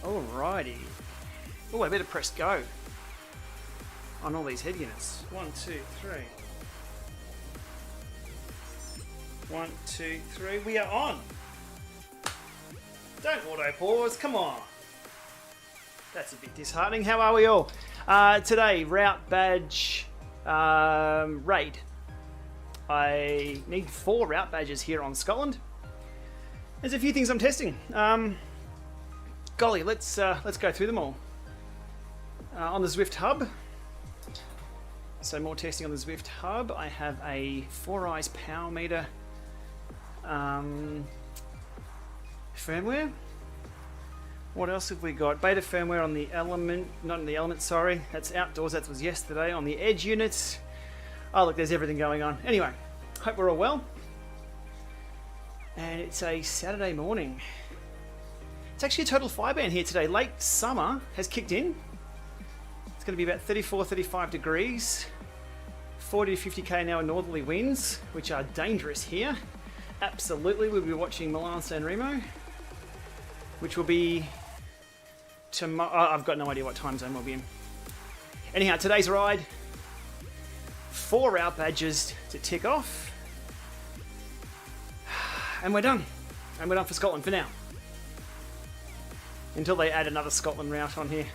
Alrighty. Oh, I better press go on all these head units. 1, 2, 3. 1, 2, 3. We are on. Don't auto pause. Come on. That's a bit disheartening. How are we all? Today, route badge raid. I need 4 route badges here on Scotland. There's a few things I'm testing. Golly, let's go through them all. On the Zwift hub. So more testing on the Zwift hub. I have a 4eyes power meter firmware. What else have we got? Beta firmware on the Element, not on the Element, sorry. That's outdoors, that was yesterday. On the Edge units. Oh look, there's everything going on. Anyway, hope we're all well. And it's a Saturday morning. It's actually a total fire ban here today. Late summer has kicked in. It's going to be about 34, 35 degrees. 40 to 50k an hour northerly winds, which are dangerous here. Absolutely, we'll be watching Milan San Remo, which will be tomorrow. Oh, I've got no idea what time zone we'll be in. Anyhow, today's ride, 4 route badges to tick off. And we're done. And we're done for Scotland for now. Until they add another Scotland route on here.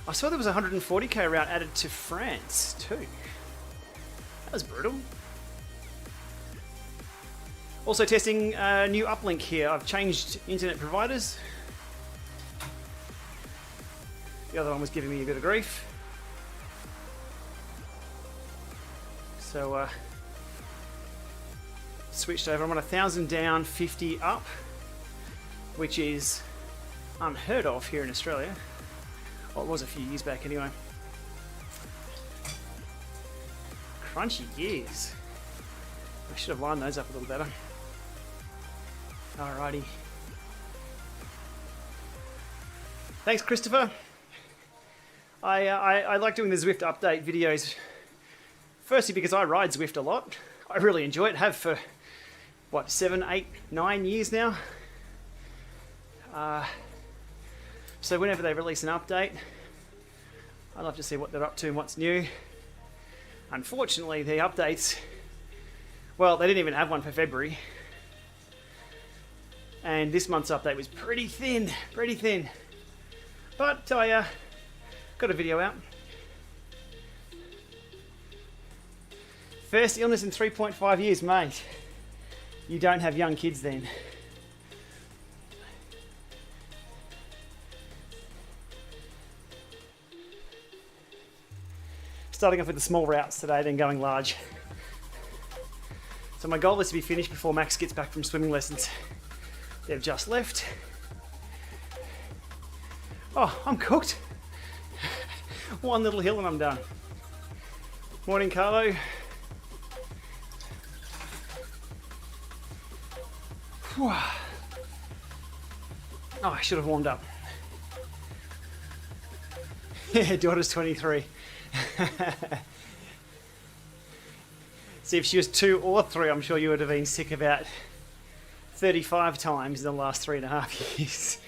I saw there was a 140k route added to France too. That was brutal. Also testing a new uplink here. I've changed internet providers. The other one was giving me a bit of grief. So switched over. I'm on 1,000 down, 50 up, which is unheard of here in Australia. Well, it was a few years back anyway. Crunchy gears. I should have lined those up a little better. Alrighty. Thanks, Christopher. I like doing the Zwift update videos. Firstly, because I ride Zwift a lot. I really enjoy it. Have for, what, 7, 8, 9 years now. So whenever they release an update, I love to see what they're up to and what's new. Unfortunately, the updates, well, they didn't even have one for February. And this month's update was pretty thin. But I got a video out. First illness in 3.5 years, mate. You don't have young kids then. Starting off with the small routes today, then going large. So my goal is to be finished before Max gets back from swimming lessons. They've just left. Oh, I'm cooked. One little hill and I'm done. Morning, Carlo. Whew. Oh, I should have warmed up. Yeah, daughter's 23. See, if she was 2 or 3, I'm sure you would have been sick about 35 times in the last 3.5 years.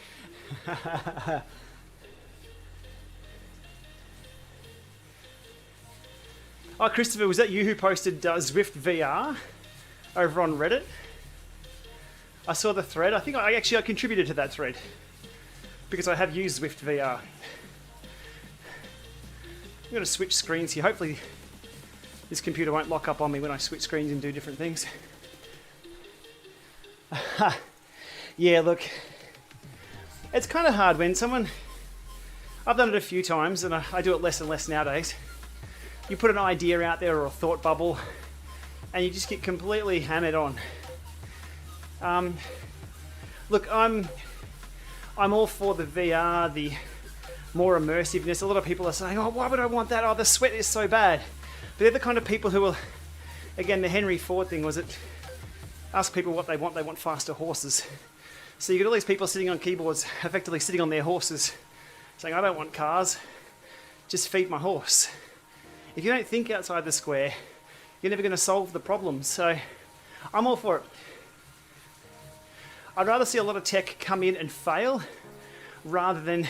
Oh, Christopher, was that you who posted Zwift VR over on Reddit? I saw the thread. I think I contributed to that thread because I have used Zwift VR. I'm going to switch screens here. Hopefully this computer won't lock up on me when I switch screens and do different things. Yeah, look, it's kind of hard when someone, I've done it a few times and I do it less and less nowadays. You put an idea out there or a thought bubble and you just get completely hammered on. Look, I'm all for the VR, the more immersiveness. A lot of people are saying, oh, why would I want that? Oh, the sweat is so bad. But they're the kind of people who will, again, the Henry Ford thing was it, ask people what they want. They want faster horses. So you get all these people sitting on keyboards, effectively sitting on their horses, saying, I don't want cars, just feed my horse. If you don't think outside the square, you're never going to solve the problem. So I'm all for it. I'd rather see a lot of tech come in and fail rather than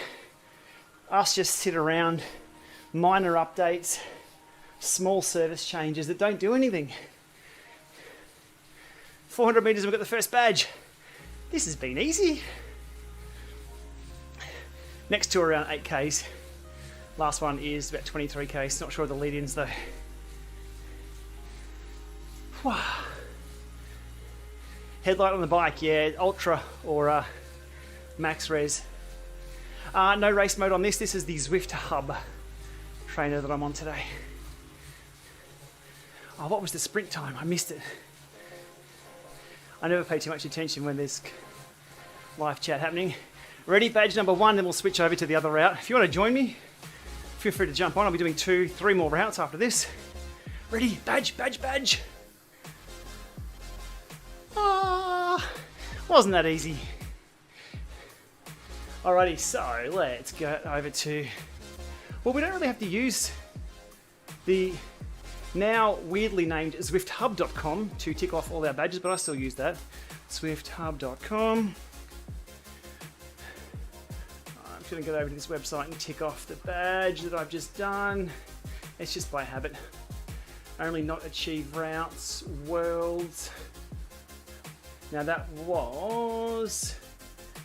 us just sit around, minor updates, small service changes that don't do anything. 400 meters, we've got the first badge. This has been easy. Next two are around 8Ks. Last one is about 23Ks. Not sure of the lead-ins though. Wow. Headlight on the bike, yeah, Ultra or Max Res. No race mode on this. This is the Zwift Hub trainer that I'm on today. Oh, what was the sprint time? I missed it. I never pay too much attention when there's live chat happening. Ready, badge number 1, then we'll switch over to the other route. If you want to join me, feel free to jump on. I'll be doing 2, 3 more routes after this. Ready, badge, badge, badge. Ah, wasn't that easy? Alrighty, so let's go over to, well, we don't really have to use the now weirdly named zwifthub.com to tick off all our badges, but I still use that. Zwifthub.com. I'm just going to go over to this website and tick off the badge that I've just done. It's just by habit. Only not achieve routes, worlds. Now that was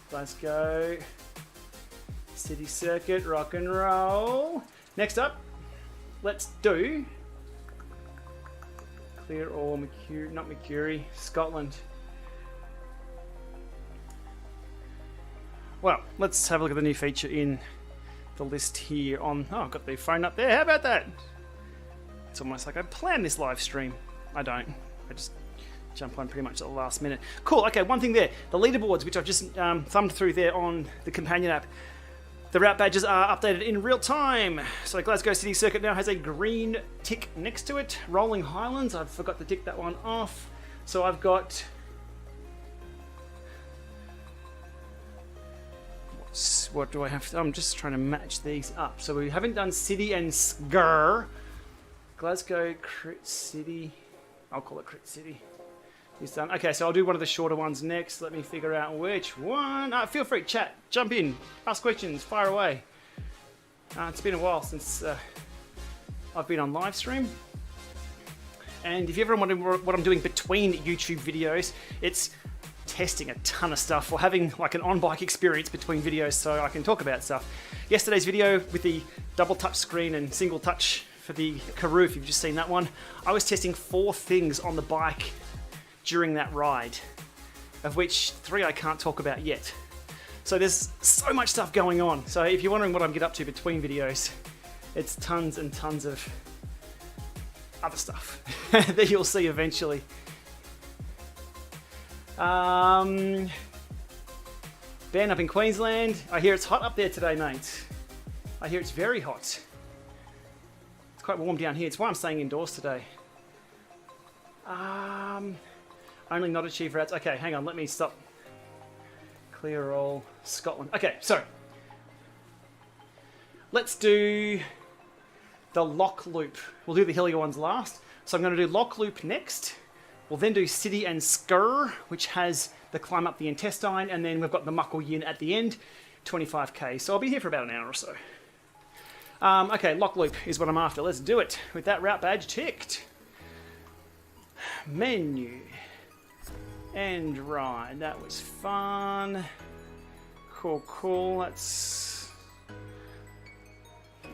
Glasgow City Circuit, rock and roll. Next up, let's do Clear or Mercury, not Mercury, Scotland. Well, let's have a look at the new feature in the list here on, oh, I've got the phone up there. How about that? It's almost like I planned this live stream. I don't. I just jump on pretty much at the last minute. Cool, okay, one thing there. The leaderboards, which I've just thumbed through there on the companion app. The route badges are updated in real time. So Glasgow City Circuit now has a green tick next to it. Rolling Highlands, I forgot to tick that one off. So I've got... What do I have to... I'm just trying to match these up. So we haven't done City and Sgur. Glasgow Crit City. I'll call it Crit City. Is done. Okay, so I'll do one of the shorter ones next. Let me figure out which one. Feel free to chat, jump in, ask questions, fire away. It's been a while since I've been on live stream. And if you're ever wondering what I'm doing between YouTube videos, it's testing a ton of stuff or having like an on-bike experience between videos so I can talk about stuff. Yesterday's video with the double touch screen and single touch for the Karoo, if you've just seen that one, I was testing 4 things on the bike during that ride, of which 3 I can't talk about yet. So there's so much stuff going on. So if you're wondering what I'm get up to between videos, it's tons and tons of other stuff that you'll see eventually. Ben up in Queensland. I hear it's hot up there today, mate. I hear it's very hot. It's quite warm down here. It's why I'm staying indoors today. Only not achieve routes. Okay, hang on, let me stop. Clear all Scotland. Okay, so let's do the Lock Loop. We'll do the hillier ones last. So I'm going to do Lock Loop next. We'll then do City and Skur, which has the climb up the intestine, and then we've got the Muckle Yin at the end, 25k. So I'll be here for about an hour or so. Okay, Lock Loop is what I'm after. Let's do it with that route badge ticked. Menu. And ride. That was fun. Cool, cool. That's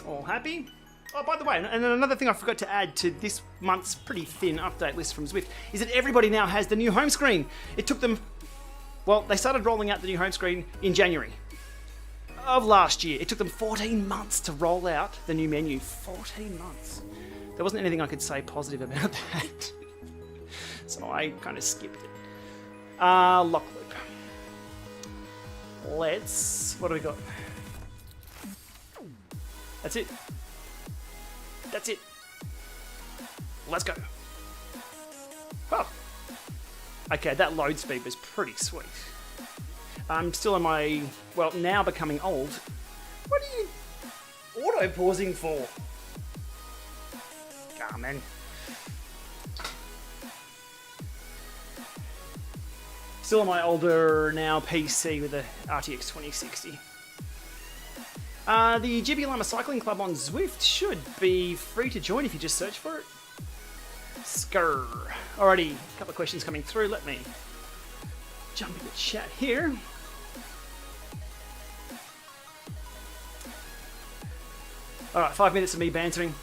all happy. Oh, by the way, and another thing I forgot to add to this month's pretty thin update list from Zwift is that everybody now has the new home screen. It took them, well, they started rolling out the new home screen in January of last year. It took them 14 months to roll out the new menu. 14 months. There wasn't anything I could say positive about that. So I kind of skipped it. Lock Loop. Let's, what do we got? That's it. That's it. Let's go. Oh. Okay, that load speed was pretty sweet. I'm still on my, well, now becoming old. What are you auto-pausing for? Come on. Still on my older now PC with the RTX 2060. The Gplama Cycling Club on Zwift should be free to join if you just search for it. Skrr. Alrighty, a couple of questions coming through. Let me jump into chat here. Alright, 5 minutes of me bantering.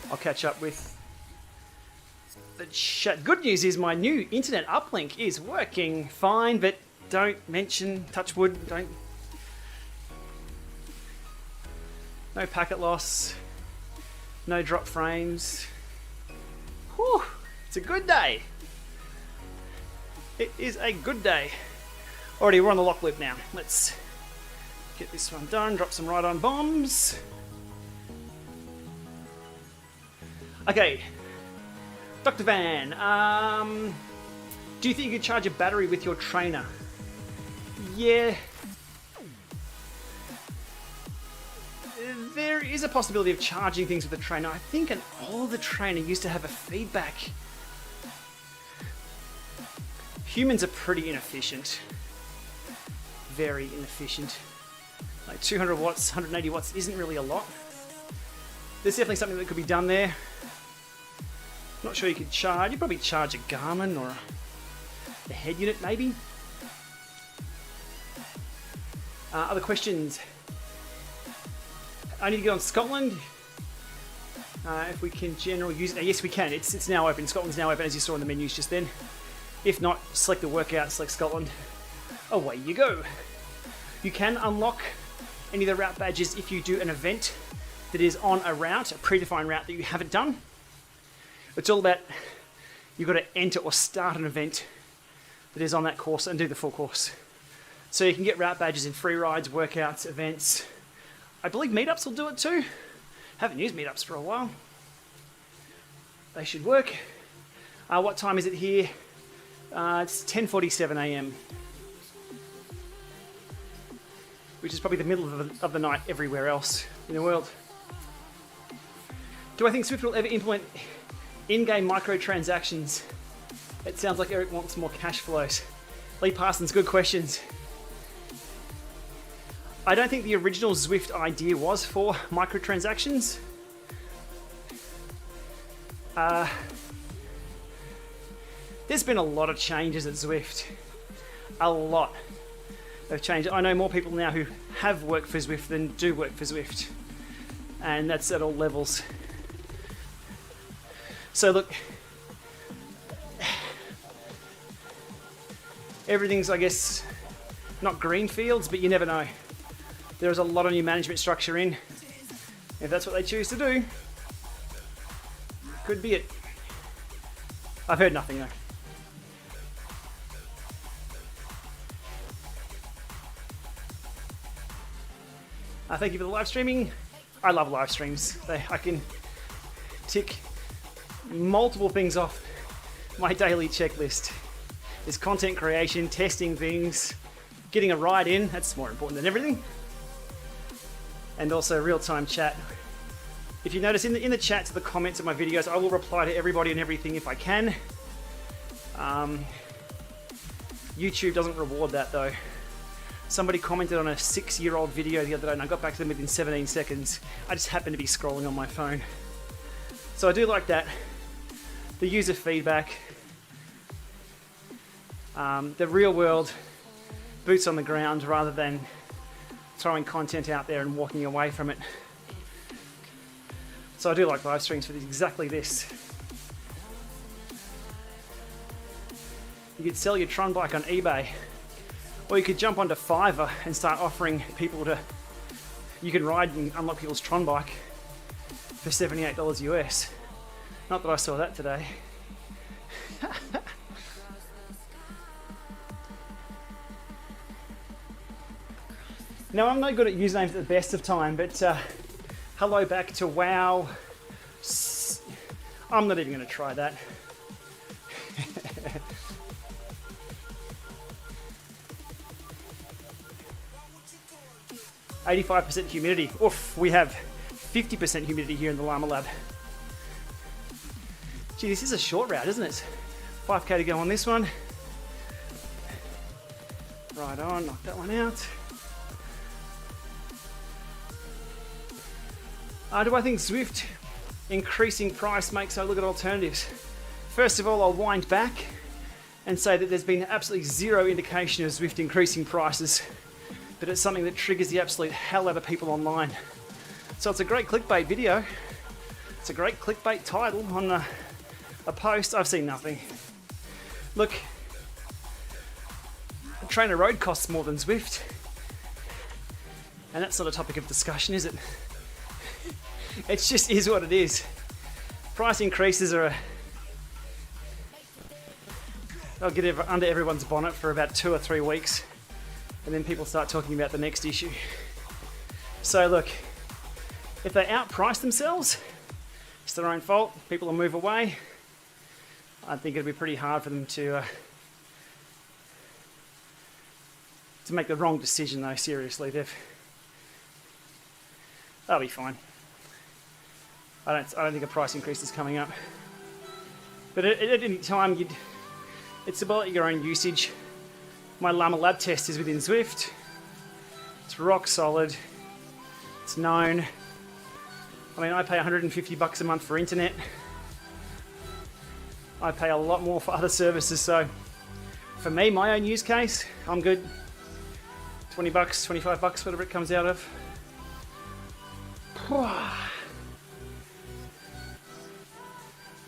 I'll catch up with the chat. Good news is my new internet uplink is working fine, but don't mention, touch wood, don't. No packet loss, no drop frames. Whew, it's a good day. It is a good day. Alrighty, we're on the lock loop now. Let's get this one done, drop some ride-on bombs. Okay, Dr. Van, do you think you could charge a battery with your trainer? Yeah. There is a possibility of charging things with a trainer. I think an older trainer used to have a feedback. Humans are pretty inefficient. Very inefficient. Like 200 watts, 180 watts isn't really a lot. There's definitely something that could be done there. Not sure you could charge. You'd probably charge a Garmin or a head unit maybe. Other questions? I need to get on Scotland. If we can generally use it. Yes, we can. It's now open. Scotland's now open, as you saw in the menus just then. If not, select the workout, select Scotland. Away you go. You can unlock any of the route badges if you do an event that is on a route, a predefined route that you haven't done. It's all about, you've got to enter or start an event that is on that course and do the full course. So you can get route badges in free rides, workouts, events. I believe meetups will do it too. Haven't used meetups for a while. They should work. What time is it here? It's 10:47 a.m. Which is probably the middle of the night everywhere else in the world. Do I think Zwift will ever implement in-game microtransactions? It sounds like Eric wants more cash flows. Lee Parsons, good questions. I don't think the original Zwift idea was for microtransactions. There's been a lot of changes at Zwift. A lot of change. I know more people now who have worked for Zwift than do work for Zwift. And that's at all levels. So look, everything's, I guess, not green fields, but you never know. There's a lot of new management structure in. If that's what they choose to do, could be it. I've heard nothing though. Thank you for the live streaming. I love live streams. I can tick multiple things off my daily checklist. There's content creation, testing things, getting a ride in, that's more important than everything. And also real-time chat. If you notice in the chat to the comments of my videos, I will reply to everybody and everything if I can. YouTube doesn't reward that though. Somebody commented on a 6-year-old video the other day and I got back to them within 17 seconds. I just happened to be scrolling on my phone. So I do like that. The user feedback. The real world, boots on the ground rather than throwing content out there and walking away from it. So I do like live streams for exactly this. You could sell your Tron bike on eBay, or you could jump onto Fiverr and start offering people to, you can ride and unlock people's Tron bike for $78 US. Not that I saw that today. Now, I'm not good at usernames at the best of time, but hello back to WoW. I'm not even going to try that. 85% humidity. Oof, we have 50% humidity here in the LAMA lab. Gee, this is a short route, isn't it? 5k to go on this one. Right on, knock that one out. Do I think Zwift increasing price makes I look at alternatives? First of all, I'll wind back and say that there's been absolutely zero indication of Zwift increasing prices, but it's something that triggers the absolute hell out of people online. So it's a great clickbait video. It's a great clickbait title on a post. I've seen nothing. Look, a trainer road costs more than Zwift, and that's not a topic of discussion, is it? It just is what it is. Price increases they'll get under everyone's bonnet for about 2 or 3 weeks, and then people start talking about the next issue. So look, if they outprice themselves, it's their own fault. People will move away. I think it'd be pretty hard for them to make the wrong decision, though. Seriously, they'll be fine. I don't think a price increase is coming up. But at any time, it's about your own usage. My LAMA lab test is within Zwift. It's rock solid. It's known. I mean, I pay $150 a month for internet. I pay a lot more for other services, so for me, my own use case, I'm good. $20, $25, whatever it comes out of.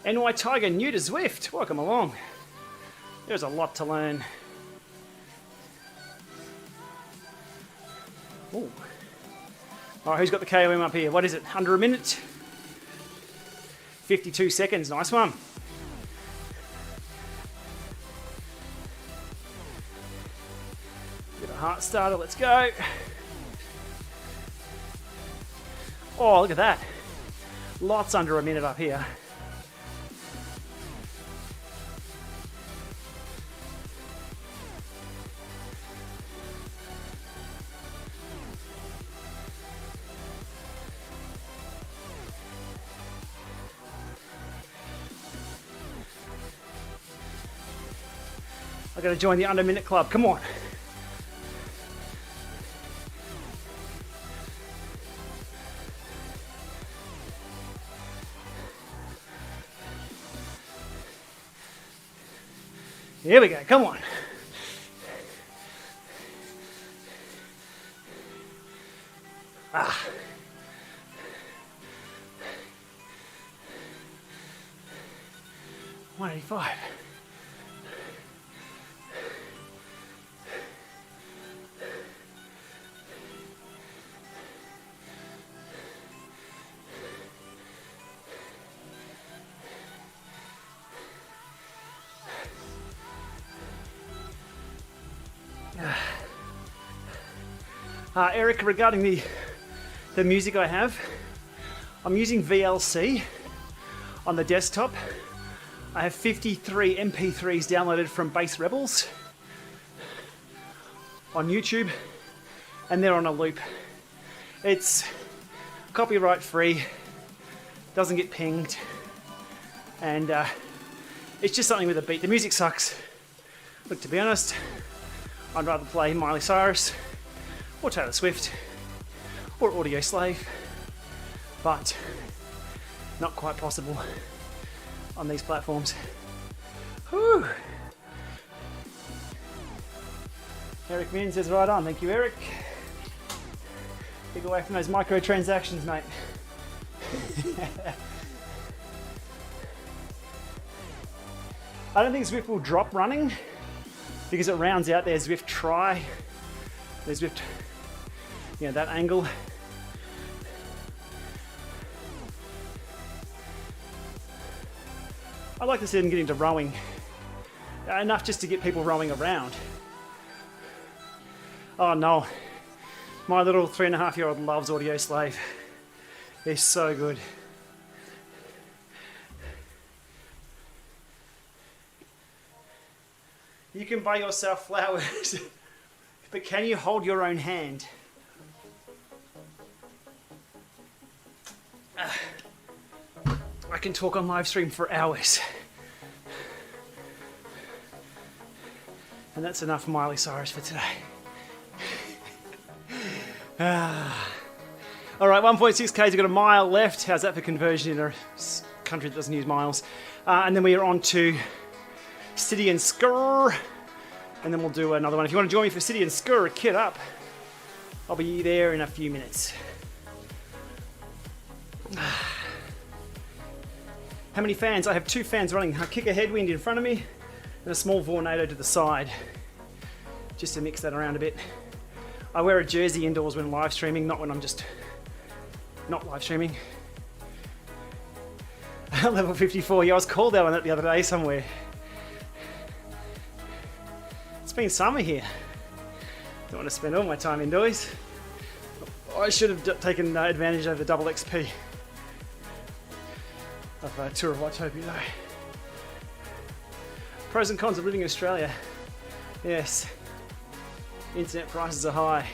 NY Tiger new to Zwift, welcome along. There's a lot to learn. Ooh. All right, who's got the KOM up here? What is it? Under a minute? 52 seconds. Nice one. Get a heart starter. Let's go. Oh, look at that. Lots under a minute up here. I've got to join the under minute club. Come on. Here we go. Come on. Ah. 185. Eric, regarding the music I have, I'm using VLC on the desktop. I have 53 MP3s downloaded from Bass Rebels on YouTube, and they're on a loop. It's copyright free, doesn't get pinged, and it's just something with a beat. The music sucks. Look, to be honest, I'd rather play Miley Cyrus or Taylor Swift or Audio Slave, but not quite possible on these platforms. Whew. Eric Min says right on. Thank you, Eric. Keep away from those microtransactions, mate. I don't think Zwift will drop running because it rounds out their Zwift Tri, their Zwift, that angle. I'd like to see them get into rowing, enough just to get people rowing around. Oh no, my little 3.5-year-old loves Audio Slave. They're so good. You can buy yourself flowers, but can you hold your own hand? I can talk on live stream for hours. And that's enough Miley Cyrus for today. All right, 1.6 Ks, we've got a mile left. How's that for conversion in a country that doesn't use miles? And then we are on to City and Skur, and then we'll do another one. If you want to join me for City and Skur, kit up. I'll be there in a few minutes. How many fans? I have 2 fans running. I kick a headwind in front of me and a small vornado to the side, just to mix that around a bit. I wear a jersey indoors when live streaming, not when I'm just not live streaming. Level 54, yeah, I was called out on that the other day somewhere. It's been summer here. Don't want to spend all my time indoors. I should have taken advantage of the double XP of Tour of Watopia though. Pros and cons of living in Australia. Yes. Internet prices are high.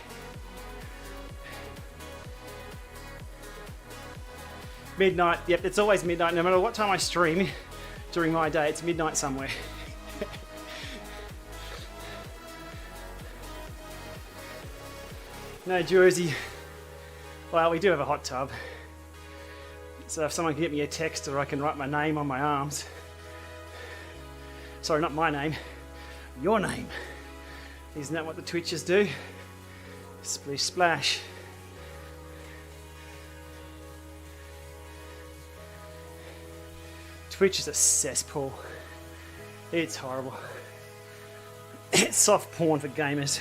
Midnight, yep, it's always midnight. No matter what time I stream during my day, it's midnight somewhere. No Jersey. Well, we do have a hot tub. So if someone can get me a text, or I can write my name on my arms. Sorry, not my name, your name. Isn't that what the Twitchers do? Splish splash. Twitch is a cesspool. It's horrible. It's soft porn for gamers.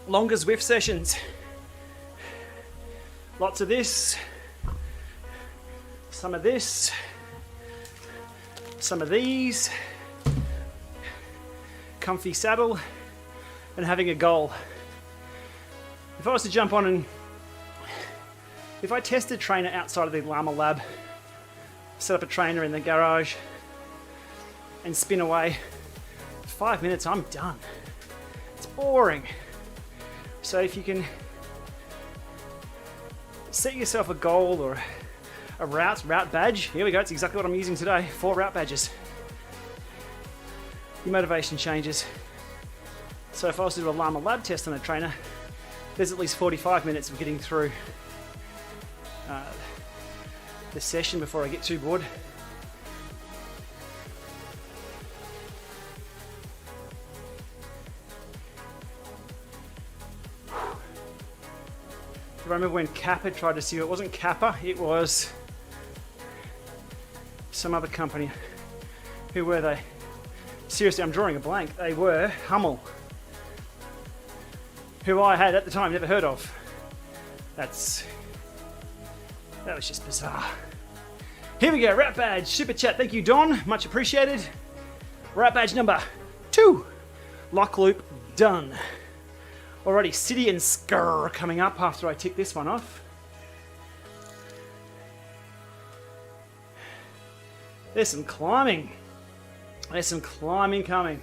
Longer Zwift sessions. Lots of this. Some of this. Some of these. Comfy saddle. And having a goal. If I was to jump on and... If I tested trainer outside of the LAMA lab, set up a trainer in the garage, and spin away, 5 minutes, I'm done. It's boring. So if you can set yourself a goal or a route badge, here we go, it's exactly what I'm using today, 4 route badges. Your motivation changes. So if I was to do a LAMA lab test on a trainer, there's at least 45 minutes of getting through the session before I get too bored. I remember when Kappa tried to see, it wasn't Kappa, it was some other company. Who were they? Seriously, I'm drawing a blank. They were Hummel, who I had at the time never heard of. That was just bizarre. Here we go, Rat Badge, Super Chat. Thank you, Don, much appreciated. Rat Badge number 2. Lock loop done. Alrighty, City and Skur coming up after I tick this one off. There's some climbing. There's some climbing coming.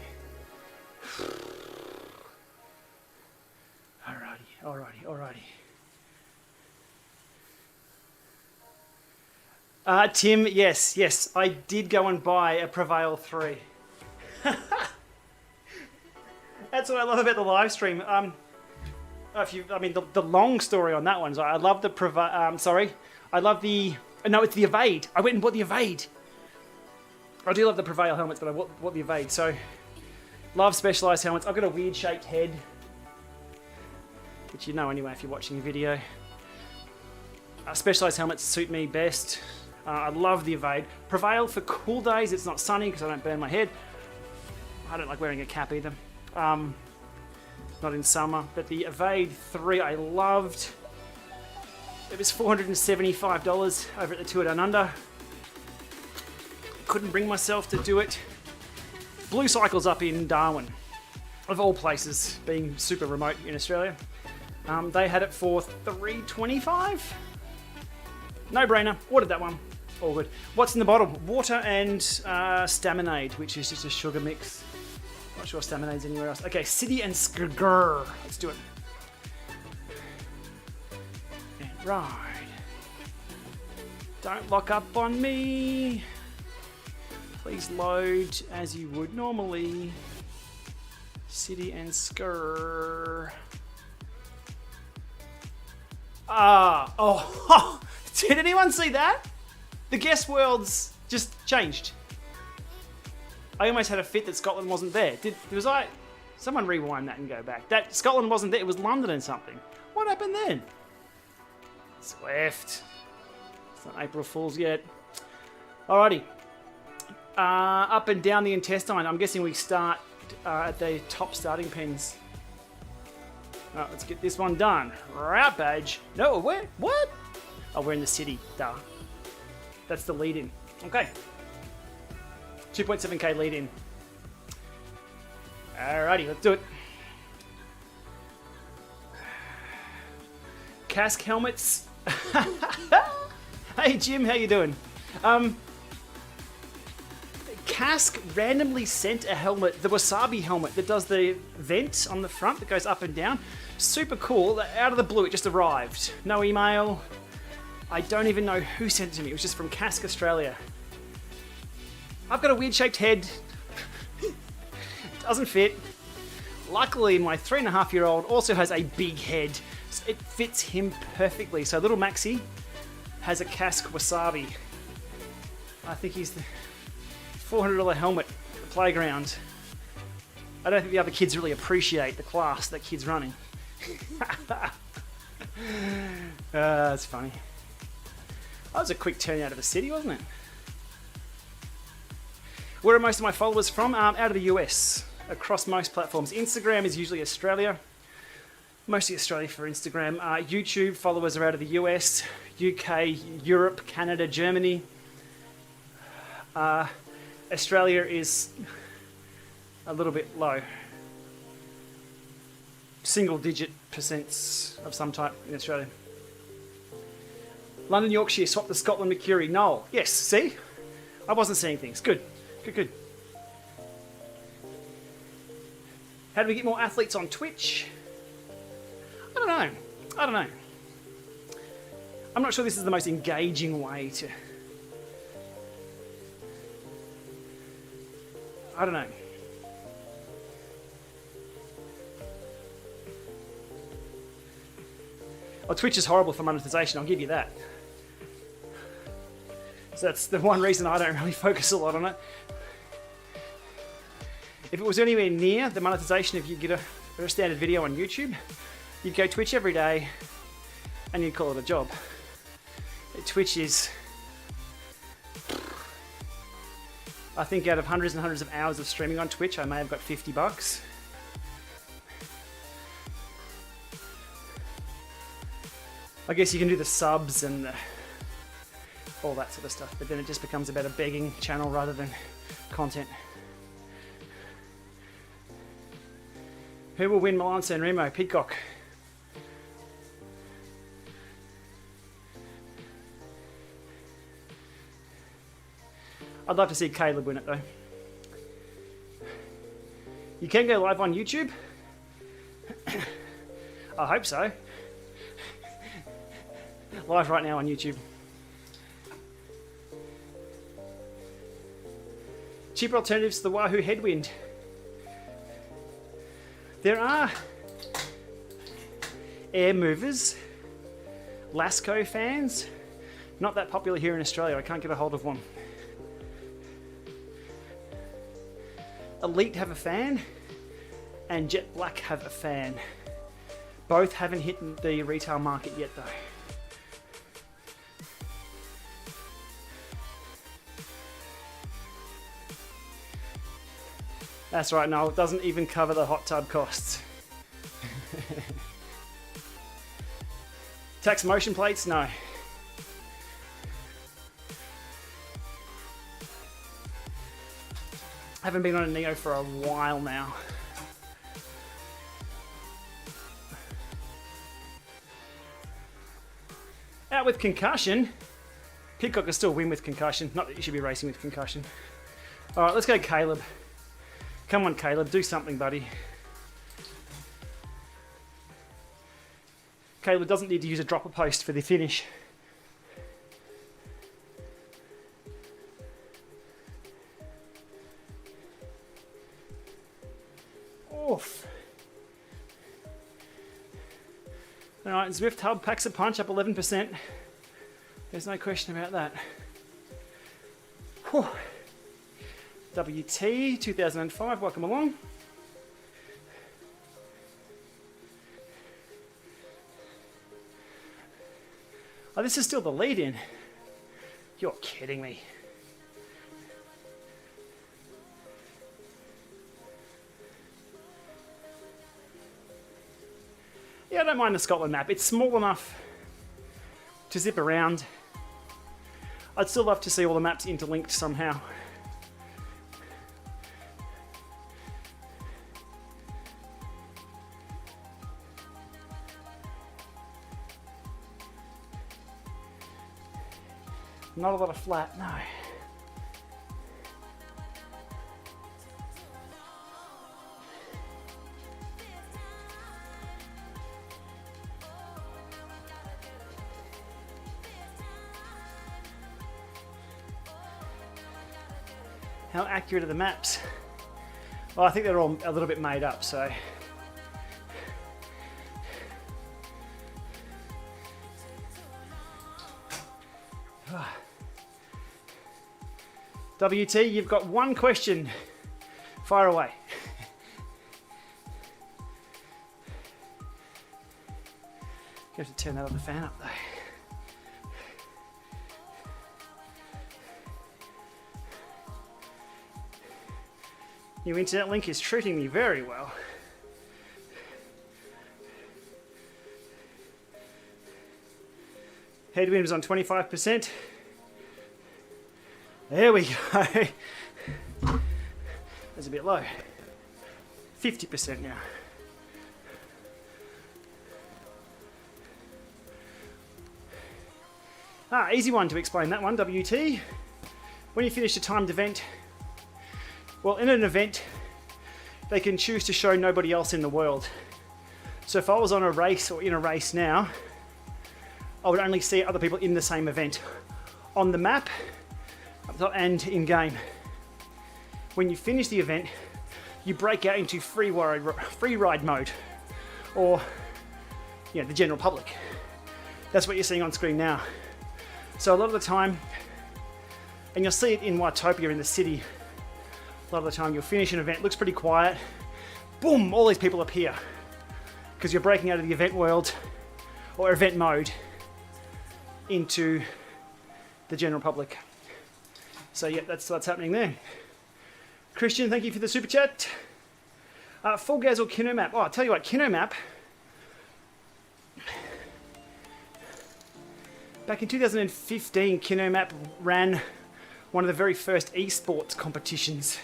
Alrighty. Tim, yes, I did go and buy a Prevail 3. That's what I love about the live stream. The long story on that one is I love the it's the Evade. I went and bought the Evade. I do love the Prevail helmets, but I bought the Evade. So, love Specialized helmets. I've got a weird shaped head, which you know anyway if you're watching a video. Specialized helmets suit me best. I love the Evade. Prevail for cool days. It's not sunny because I don't burn my head. I don't like wearing a cap either. Not in summer. But the Evade 3 I loved. It was $475 over at the Tour Down Under. Couldn't bring myself to do it. Blue Cycle's up in Darwin, of all places, being super remote in Australia. They had it for $325. No brainer. Ordered that one. All good. What's in the bottle? Water and Staminade, which is just a sugar mix. Not sure Staminade's anywhere else. Okay, City and Skur. Let's do it. And ride. Don't lock up on me. Please load as you would normally. City and Skur. Oh, did anyone see that? The guest worlds just changed. I almost had a fit that Scotland wasn't there. Someone rewind that and go back. That Scotland wasn't there, it was London and something. What happened then? Zwift. It's not April Fool's yet. Alrighty. Up and down the intestine. I'm guessing we start at the top starting pins. Alright, let's get this one done. Route badge. No, where? What? Oh, we're in the city. Duh. That's the lead in. Okay. 2.7k lead in. Alrighty, let's do it. Cask helmets. Hey Jim, how you doing? Cask randomly sent a helmet, the Wasabi helmet that does the vent on the front that goes up and down. Super cool. Out of the blue, it just arrived. No email. I don't even know who sent it to me. It was just from Cask Australia. I've got a weird shaped head. Doesn't fit. Luckily, my 3.5-year-old also has a big head. So it fits him perfectly. So little Maxie has a Cask Wasabi. I think he's the $400 helmet at the playground. I don't think the other kids really appreciate the class that kid's running. That's funny. That was a quick turn out of the city, wasn't it? Where are most of my followers from? Out of the US, across most platforms. Instagram is usually Australia. Mostly Australia for Instagram. YouTube followers are out of the US, UK, Europe, Canada, Germany. Australia is a little bit low. Single-digit percents of some type in Australia. London, Yorkshire, swap the Scotland, Mercury. Noel. Yes, see? I wasn't seeing things. Good. Good. How do we get more athletes on Twitch? I don't know. I'm not sure this is the most engaging way to... I don't know. Oh, Twitch is horrible for monetization, I'll give you that. So that's the one reason I don't really focus a lot on it. If it was anywhere near the monetization, if you get a standard video on YouTube, you'd go Twitch every day and you'd call it a job. Twitch is... I think out of hundreds and hundreds of hours of streaming on Twitch, I may have got $50. I guess you can do the subs and all that sort of stuff, but then it just becomes about a begging channel rather than content. Who will win Milan San Remo? Peacock. I'd love to see Caleb win it though. You can go live on YouTube? I hope so. Live right now on YouTube. Cheaper alternatives to the Wahoo Headwind. There are air movers, Lasco fans. Not that popular here in Australia. I can't get a hold of one. Elite have a fan and Jet Black have a fan. Both haven't hit the retail market yet though. That's right, no, it doesn't even cover the hot tub costs. Tax motion plates? No. Haven't been on a Neo for a while now. Out with concussion. Peacock can still win with concussion. Not that you should be racing with concussion. All right, let's go Caleb. Come on, Caleb, do something, buddy. Caleb doesn't need to use a dropper post for the finish. Oof. All right, Zwift Hub packs a punch, up 11%. There's no question about that. Whew. WT 2005, welcome along. Oh, this is still the lead-in. You're kidding me. Yeah, I don't mind the Scotland map. It's small enough to zip around. I'd still love to see all the maps interlinked somehow. Not a lot of flat, no. How accurate are the maps? Well, I think they're all a little bit made up, so. WT, you've got one question. Fire away. You have to turn that other fan up though. Your internet link is treating me very well. Headwind was on 25%. There we go. That's a bit low. 50% now. Easy one to explain that one, WT. When you finish a timed event, well, in an event, they can choose to show nobody else in the world. So if I was on a race or in a race now, I would only see other people in the same event on the map and in game. When you finish the event, you break out into free ride mode, or the general public. That's what you're seeing on screen now. So a lot of the time, and you'll see it in Watopia in the city, a lot of the time you'll finish an event, looks pretty quiet, boom, all these people appear because you're breaking out of the event world or event mode into the general public. So yeah, that's what's happening there. Christian, thank you for the super chat. Full Gas or Kinomap? Oh, I'll tell you what, Kinomap, back in 2015, Kinomap ran one of the very first esports competitions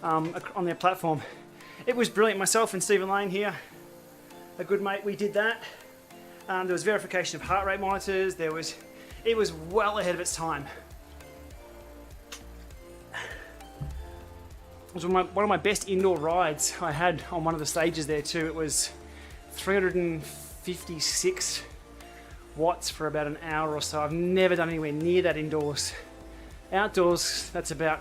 on their platform. It was brilliant. Myself and Stephen Lane here, a good mate, we did that. There was verification of heart rate monitors. It was well ahead of its time. It was one of my best indoor rides I had on one of the stages there too. It was 356 watts for about an hour or so. I've never done anywhere near that indoors. Outdoors, that's about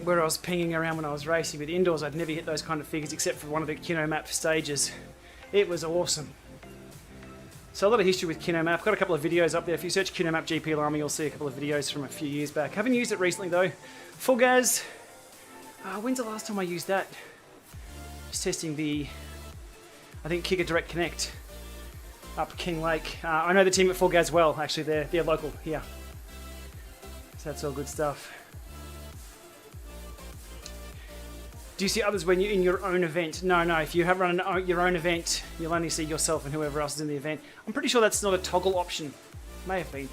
where I was pinging around when I was racing, but indoors I'd never hit those kind of figures except for one of the Kinomap stages. It was awesome. So a lot of history with Kinomap. I've got a couple of videos up there. If you search Kinomap Gplama, you'll see a couple of videos from a few years back. Haven't used it recently though. Full Gas. When's the last time I used that? Just testing the, I think, Kicker Direct Connect up King Lake. I know the team at Full Gas well, actually. They're local here. So that's all good stuff. Do you see others when you're in your own event? No. If you have run your own event, you'll only see yourself and whoever else is in the event. I'm pretty sure that's not a toggle option. May have been.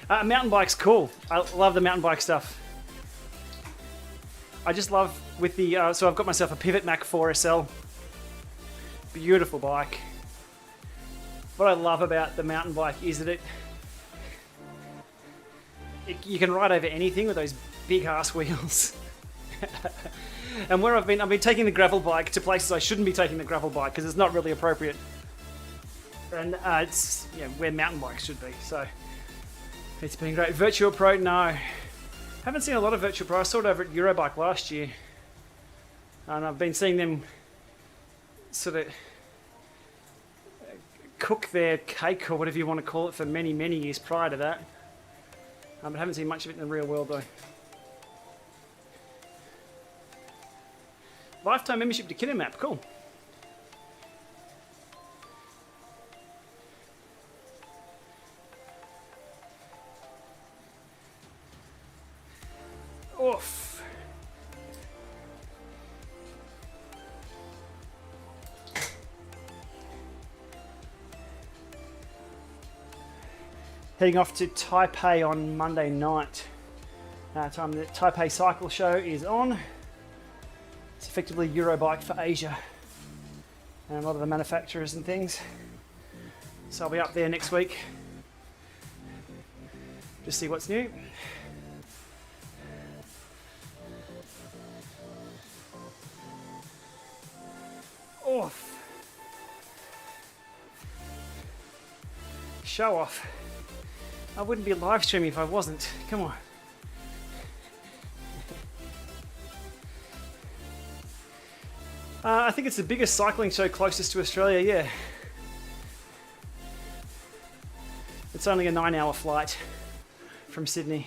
Mountain bike's cool. I love the mountain bike stuff. I just love with the... so I've got myself a Pivot Mac 4 SL. Beautiful bike. What I love about the mountain bike is that you can ride over anything with those big ass wheels. And where I've been taking the gravel bike to places I shouldn't be taking the gravel bike because it's not really appropriate. And it's where mountain bikes should be. So it's been great. Virtua Pro, no. Haven't seen a lot of virtual pro. I saw it over at Eurobike last year. And I've been seeing them sort of cook their cake or whatever you want to call it for many, many years prior to that. But I haven't seen much of it in the real world though. Lifetime membership to Kinemap, cool. Oof. Heading off to Taipei on Monday night. Time the Taipei Cycle Show is on. It's effectively Eurobike for Asia. And a lot of the manufacturers and things. So I'll be up there next week. Just see what's new. Off. Show off. I wouldn't be live streaming if I wasn't. Come on. I think it's the biggest cycling show closest to Australia, yeah. It's only a 9-hour flight from Sydney.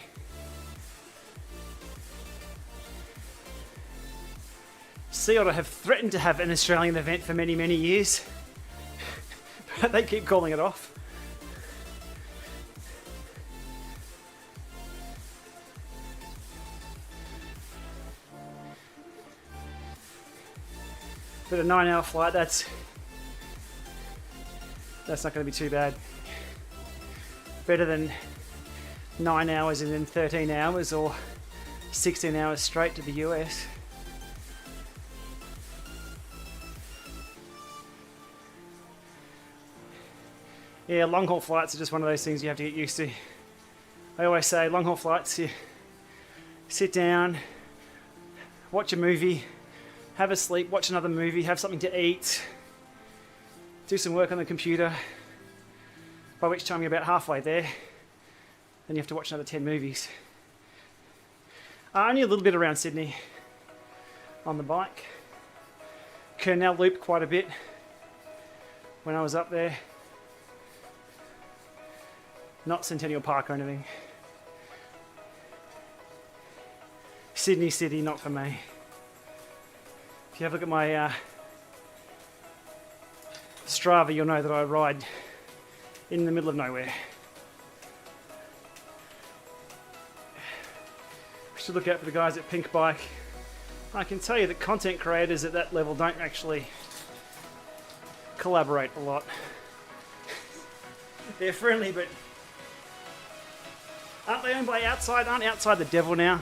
Sea Otter have threatened to have an Australian event for many, many years. But they keep calling it off. But a 9-hour flight, that's not going to be too bad. Better than 9 hours and then 13 hours or 16 hours straight to the US. Yeah, long haul flights are just one of those things you have to get used to. I always say long haul flights, you sit down, watch a movie, have a sleep, watch another movie, have something to eat, do some work on the computer, by which time you're about halfway there, then you have to watch another 10 movies. Only a little bit around Sydney on the bike. Kurnell Loop quite a bit when I was up there. Not Centennial Park or anything. Sydney City, not for me. If you have a look at my Strava, you'll know that I ride in the middle of nowhere. We should look out for the guys at Pink Bike. I can tell you that content creators at that level don't actually collaborate a lot. They're friendly, but aren't they owned by Outside? Aren't Outside the devil now?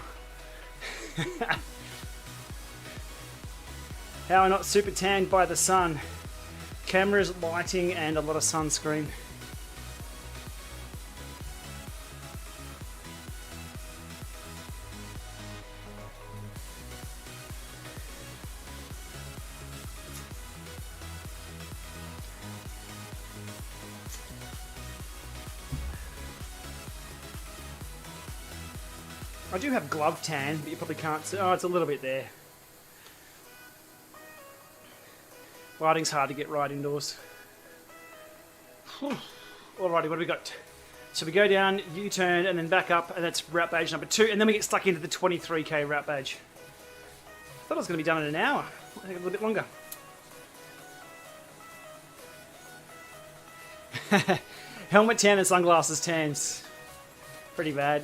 How am I not super tanned by the sun? Cameras, lighting, and a lot of sunscreen. I do have glove tan, but you probably can't see. Oh, it's a little bit there. Lighting's hard to get right indoors. Alrighty, what do we got? So we go down, U-turn, and then back up, and that's route badge number 2, and then we get stuck into the 23k route badge. I thought it was going to be done in an hour. I think a little bit longer. Helmet tan and sunglasses tans. Pretty bad.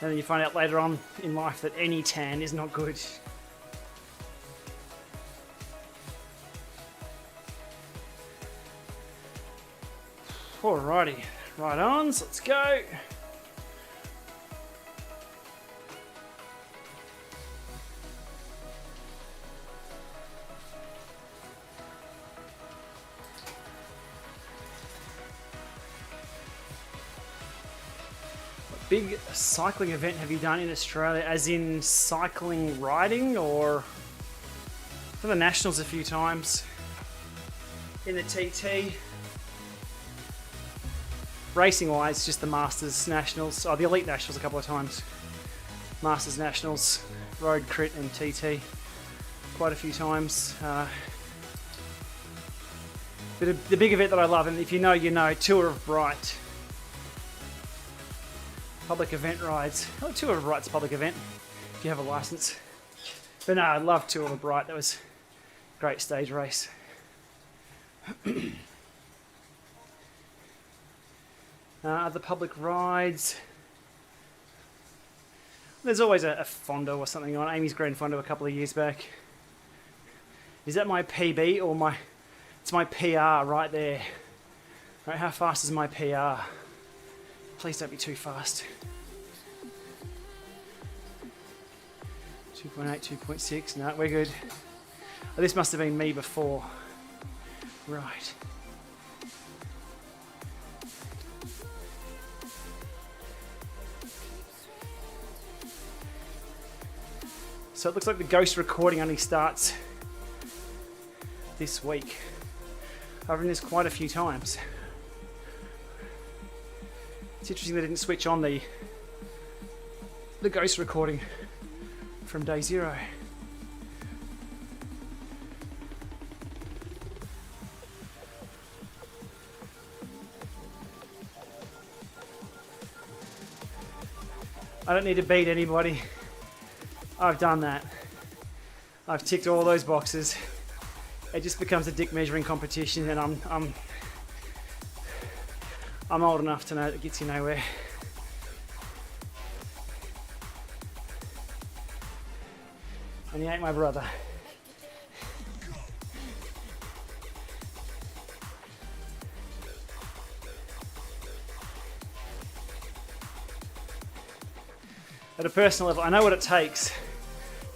And then you find out later on in life that any tan is not good. Alrighty, right ons, let's go. What big cycling event have you done in Australia, as in cycling riding, or for the Nationals a few times in the TT? racing wise, just the Masters Nationals, the Elite Nationals a couple of times. Masters Nationals, Road Crit and TT quite a few times. But the big event that I love, and if you know, you know, Tour of Bright. Public event rides. Oh, Tour of Bright's a public event, if you have a license. But no, I love Tour of Bright. That was a great stage race. Other public rides. There's always a Fondo or something on. Amy's Grand Fondo a couple of years back. Is that my PB or my... It's my PR right there. Right, how fast is my PR? Please don't be too fast. 2.8, 2.6. No, we're good. Oh, this must have been me before. Right. So it looks like the ghost recording only starts this week. I've done this quite a few times. It's interesting they didn't switch on the ghost recording from day 0. I don't need to beat anybody. I've done that. I've ticked all those boxes. It just becomes a dick measuring competition, and I'm old enough to know it gets you nowhere. And he ain't my brother. At a personal level, I know what it takes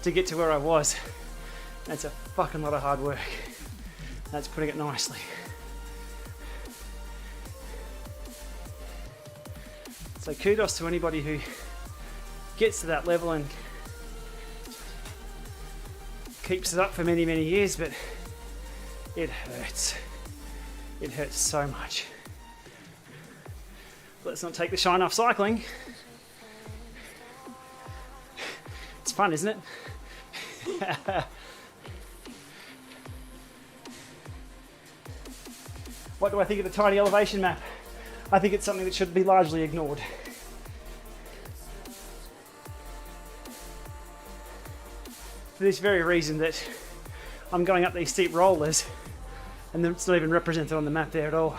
to get to where I was. That's a fucking lot of hard work. That's putting it nicely. So kudos to anybody who gets to that level and keeps it up for many, many years, but it hurts. It hurts so much. Let's not take the shine off cycling. It's fun, isn't it? What do I think of the tiny elevation map? I think it's something that should be largely ignored. For this very reason that I'm going up these steep rollers and it's not even represented on the map there at all.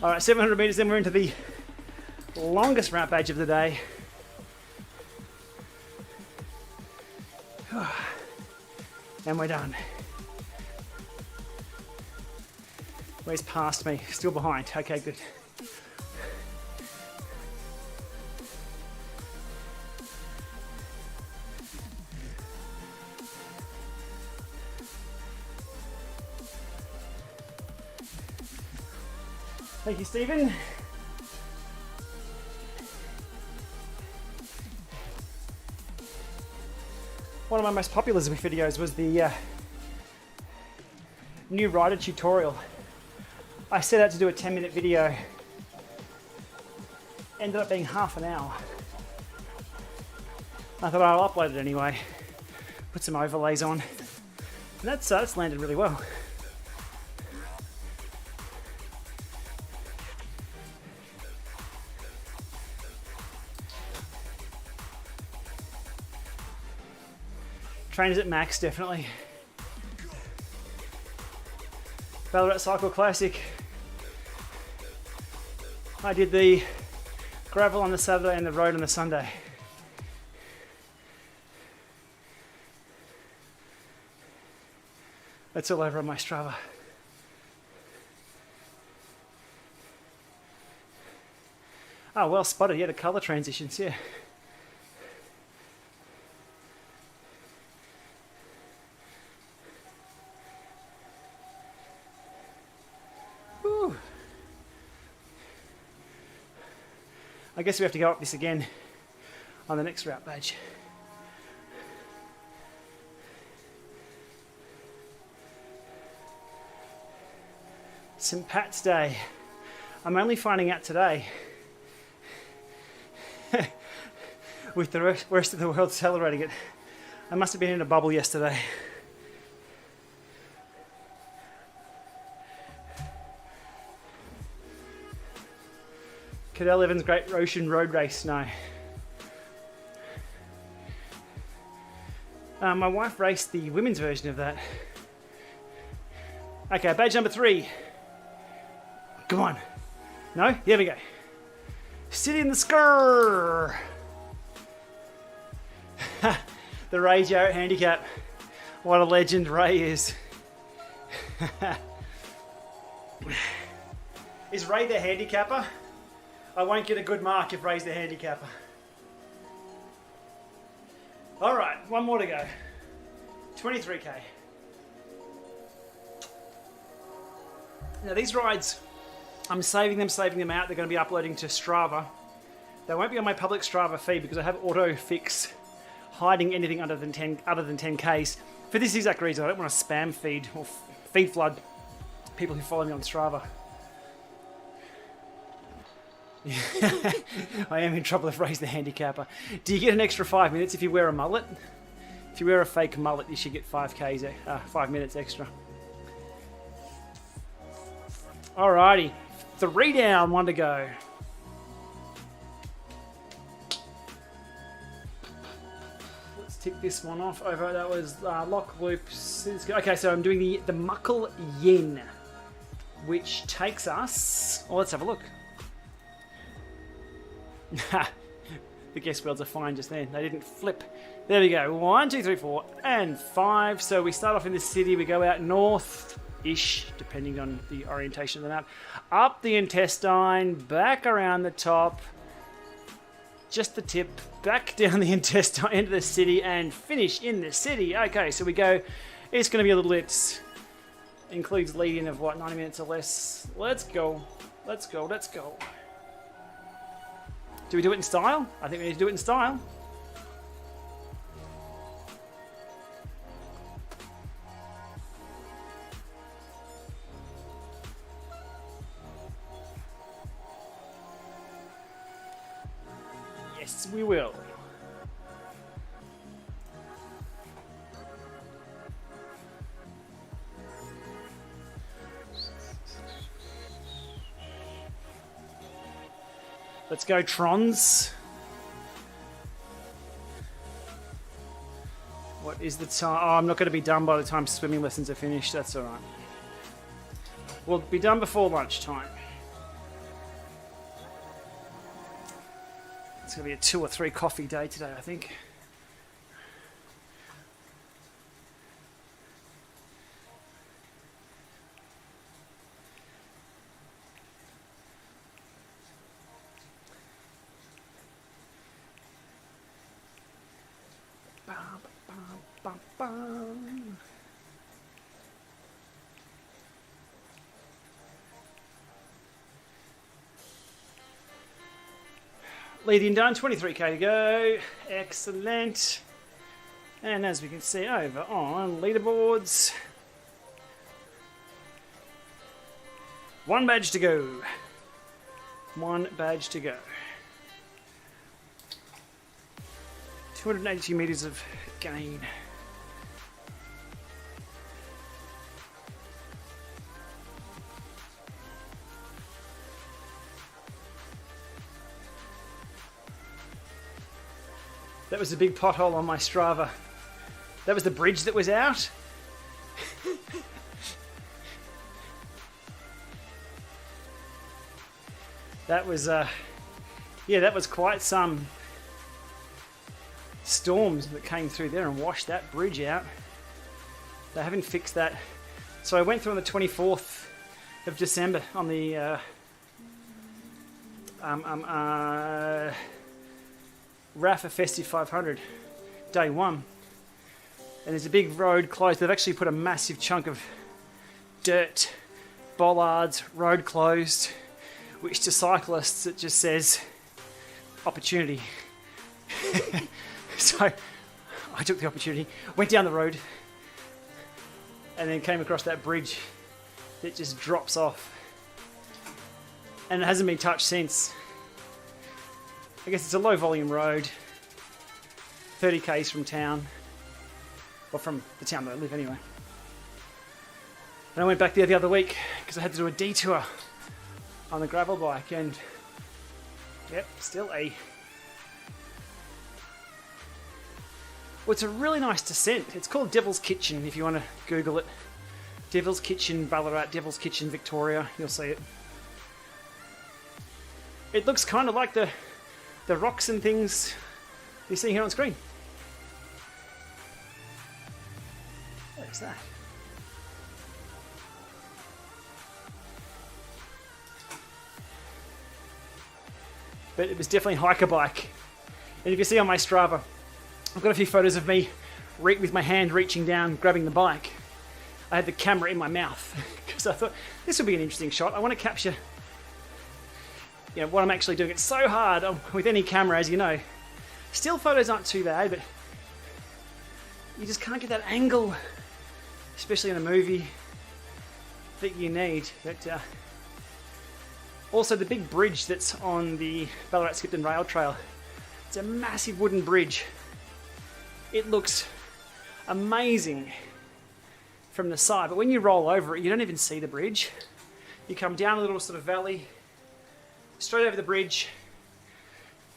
Alright, 700 metres, then we're into the longest ramp edge of the day. And we're done. Where's past me? Still behind. Okay, good. Thank you, Stephen. One of my most popular Zwift videos was the new rider tutorial. I set out to do a 10-minute video. Ended up being half an hour. I thought I'll upload it anyway. Put some overlays on. And that's landed really well. Trainers at max, definitely. Ballarat Cycle Classic. I did the gravel on the Saturday and the road on the Sunday. That's all over on my Strava. Oh, well spotted. Yeah, the colour transitions, yeah. Whew. I guess we have to go up this again on the next route badge. St. Pat's Day. I'm only finding out today. With the rest of the world celebrating it. I must have been in a bubble yesterday. Cadell Evans Great Ocean Road Race, no. My wife raced the women's version of that. Okay, badge number 3. Come on. No? Here we go. City in the Skur. The Ray Jarrett handicap. What a legend Ray is. Is Ray the handicapper? I won't get a good mark if Ray's the handicapper. Alright, one more to go. 23k. Now these rides, I'm saving them out. They're going to be uploading to Strava. They won't be on my public Strava feed because I have auto fix hiding anything other than 10Ks. For this exact reason, I don't want to spam feed or feed flood people who follow me on Strava. I am in trouble if Ray's the handicapper. Do you get an extra 5 minutes if you wear a mullet? If you wear a fake mullet, you should get 5 minutes extra. Alrighty, 3 down, 1 to go. Let's tick this one off. Over, that was lock loops. Okay, so I'm doing the Muckle Yen, which takes us. Oh, let's have a look. The guess worlds are fine just then. They didn't flip. There we go. 1, 2, 3, 4, and 5. So we start off in the city. We go out north-ish, depending on the orientation of the map. Up the intestine, back around the top, just the tip, back down the intestine into the city, and finish in the city. Okay, so we go. It's going to be a little bit. Includes lead-in of what, 90 minutes or less. Let's go. Let's go. Let's go. Do we do it in style? I think we need to do it in style. Yes, we will. Let's go, Trons. What is the time? Oh, I'm not going to be done by the time swimming lessons are finished. That's all right. We'll be done before lunchtime. It's going to be a 2 or 3 coffee day today, I think. Leading done, 23k to go. Excellent. And as we can see over on leaderboards, 1 badge to go. 1 badge to go. 282 meters of gain. That was a big pothole on my Strava. That was the bridge that was out. That was, yeah, that was quite some storms that came through there and washed that bridge out. They haven't fixed that. So I went through on the 24th of December on the Rafa Festive 500, day 1. And there's a big road closed. They've actually put a massive chunk of dirt, bollards, road closed, which to cyclists it just says opportunity. So I took the opportunity, went down the road, and then came across that bridge that just drops off. and it hasn't been touched since. I guess it's a low volume road, 30 k's from town, or from the town that I live anyway. And I went back there the other week because I had to do a detour on the gravel bike, and yep, still a... Well, it's a really nice descent. It's called Devil's Kitchen if you want to Google it. Devil's Kitchen Ballarat, Devil's Kitchen Victoria, you'll see it. It looks kind of like the rocks and things you see here on screen. What is that? But it was definitely hiker bike. And if you see on my Strava, I've got a few photos of me with my hand reaching down, grabbing the bike. I had the camera in my mouth because I thought this would be an interesting shot. I want to capture, what I'm actually doing. It's so hard with any camera, as you know. Still photos aren't too bad, but you just can't get that angle, especially in a movie, that you need. But also the big bridge that's on the Ballarat Skipton Rail Trail. It's a massive wooden bridge. It looks amazing from the side, but when you roll over it, you don't even see the bridge. You come down a little sort of valley, straight over the bridge,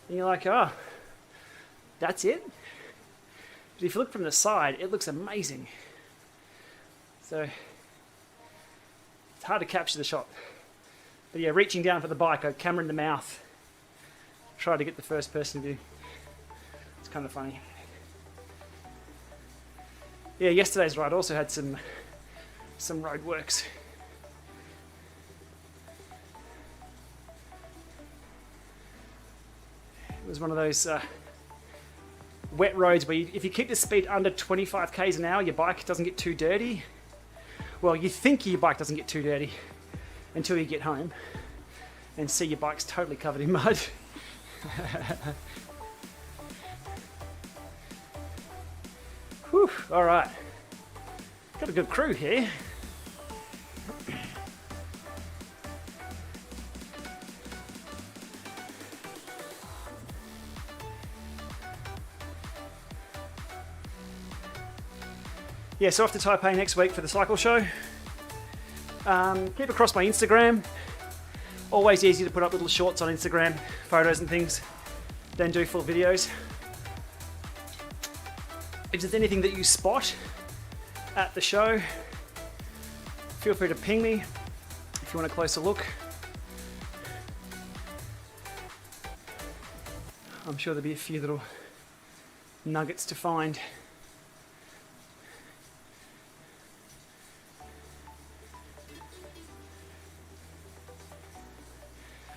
and you're like, oh, that's it? But if you look from the side, it looks amazing. So, it's hard to capture the shot. But yeah, reaching down for the bike, I camera in the mouth, try to get the first person view. It's kind of funny. Yeah, yesterday's ride also had some road works. It was one of those wet roads where if you keep the speed under 25 k's an hour, your bike doesn't get too dirty. Well, you think your bike doesn't get too dirty until you get home and see your bike's totally covered in mud. Whew, all right. Got a good crew here. Yeah, so off to Taipei next week for the cycle show. Keep across my Instagram. Always easy to put up little shorts on Instagram, photos and things, then do full videos. If there's anything that you spot at the show, feel free to ping me if you want a closer look. I'm sure there'll be a few little nuggets to find.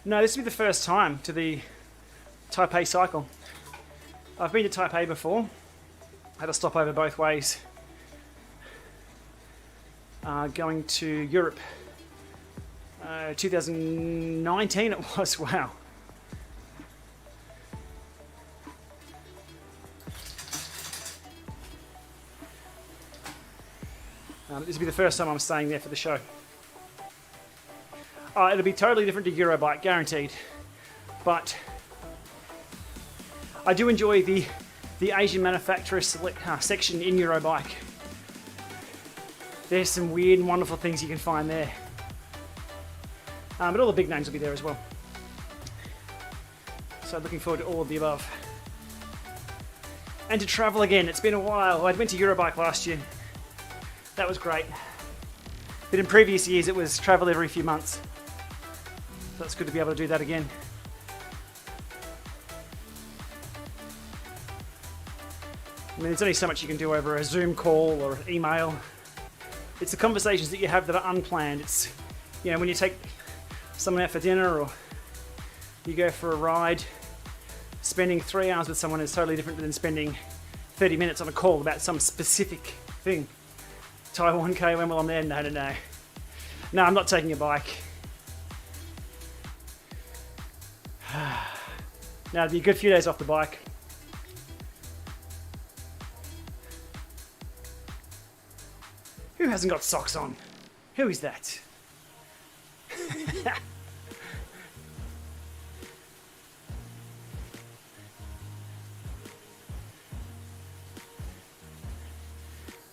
No, this will be the first time to the Taipei cycle. I've been to Taipei before. Had a stopover both ways. Going to Europe. 2019 it was, wow. This will be the first time I'm staying there for the show. It'll be totally different to Eurobike, guaranteed. But I do enjoy the Asian manufacturer section in Eurobike. There's some weird and wonderful things you can find there. But all the big names will be there as well. So looking forward to all of the above. And to travel again, it's been a while. I went to Eurobike last year. That was great. But in previous years it was travel every few months. So it's good to be able to do that again. I mean, there's only so much you can do over a Zoom call or email. It's the conversations that you have that are unplanned. It's, when you take someone out for dinner or you go for a ride, spending 3 hours with someone is totally different than spending 30 minutes on a call about some specific thing. Taiwan KOM while I'm there? No. No, I'm not taking a bike. Now, it'll be a good few days off the bike. Who hasn't got socks on? Who is that?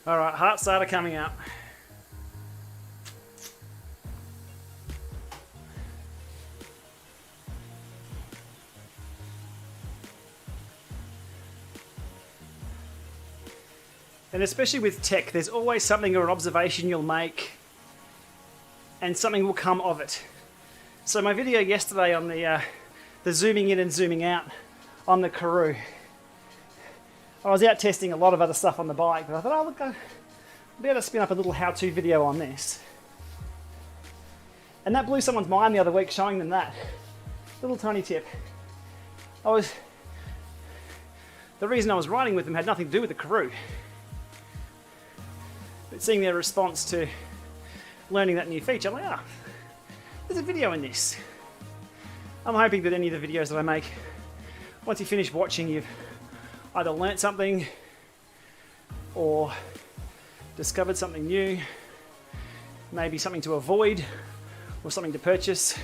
All right, heart starter coming up. And especially with tech, there's always something or an observation you'll make and something will come of it. So my video yesterday on the zooming in and zooming out on the Karoo, I was out testing a lot of other stuff on the bike, but I thought, oh look, I'll be able to spin up a little how-to video on this. And that blew someone's mind the other week, showing them that. Little tiny tip. The reason I was riding with them had nothing to do with the Karoo. But seeing their response to learning that new feature, I'm like, ah, there's a video in this. I'm hoping that any of the videos that I make, once you finish watching, you've either learnt something or discovered something new, maybe something to avoid or something to purchase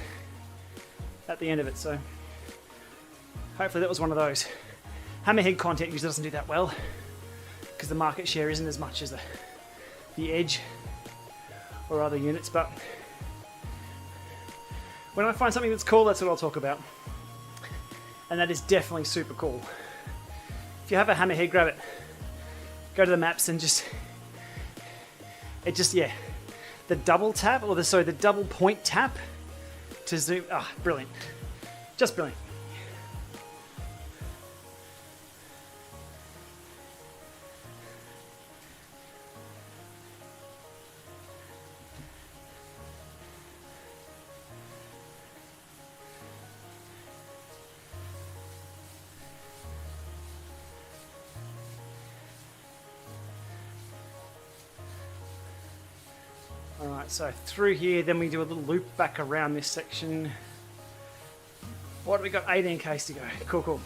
at the end of it. So hopefully that was one of those. Hammerhead content usually doesn't do that well because the market share isn't as much as the Edge or other units, but when I find something that's cool, that's what I'll talk about. And that is definitely super cool. If you have a Hammerhead, grab it. Go to the maps and yeah. The double tap, or the double point tap to zoom. Ah, brilliant. Just brilliant. Alright, so through here, then we do a little loop back around this section. What have we got? 18 k's to go. Cool, cool.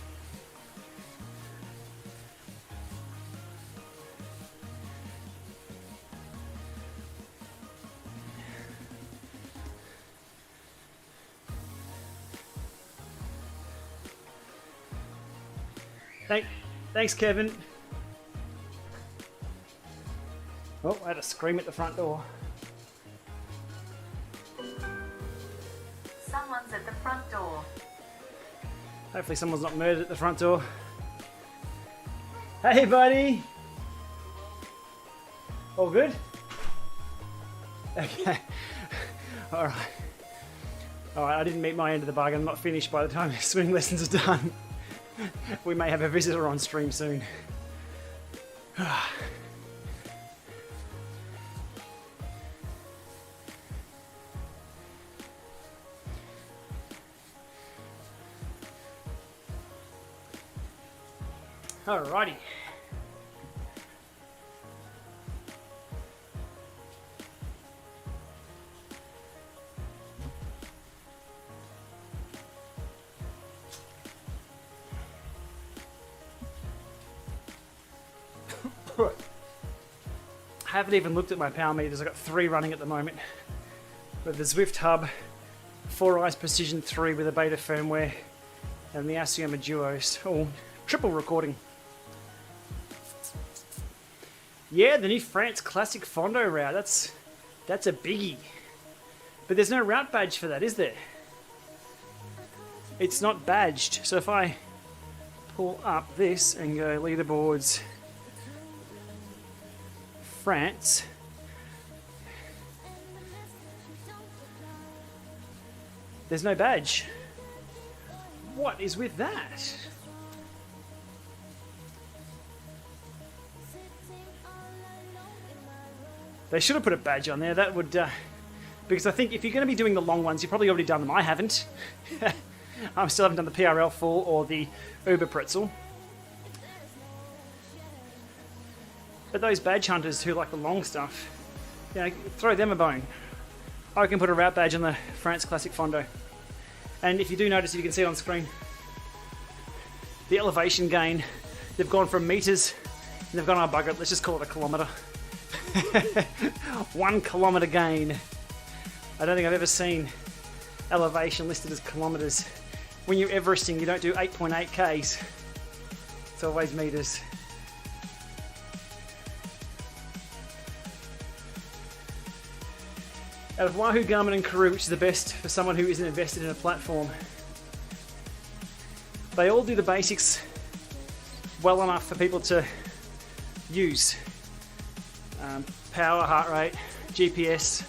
Thanks, Kevin. Oh, I had a scream at the front door. Someone's at the front door. Hopefully someone's not murdered at the front door. Hey, buddy! All good? Okay. Alright. Alright, I didn't meet my end of the bargain. I'm not finished by the time swimming lessons are done. We may have a visitor on stream soon. Alrighty. I haven't even looked at my power meters. I've got 3 running at the moment. With the Zwift hub, 4-Eyes Precision 3 with a beta firmware, and the Asioma Duos. Oh, triple recording. Yeah, the new France Classic Fondo route. That's a biggie. But there's no route badge for that, is there? It's not badged. So if I pull up this and go leaderboards, France, there's no badge. What is with that? They should have put a badge on there. That would, because I think if you're going to be doing the long ones, you've probably already done them. I haven't. I still haven't done the PRL full or the Uber Pretzel. But those badge hunters who like the long stuff, you know, throw them a bone. I can put a route badge on the France Classic Fondo. And if you do notice, if you can see it on screen, the elevation gain, they've gone from meters, and they've gone, oh bugger it, let's just call it a kilometre. 1 kilometre gain. I don't think I've ever seen elevation listed as kilometres. When you're Everesting, you don't do 8.8 k's. It's always meters. Out of Wahoo, Garmin and Karoo, which is the best for someone who isn't invested in a platform? They all do the basics well enough for people to use. Power, heart rate, GPS.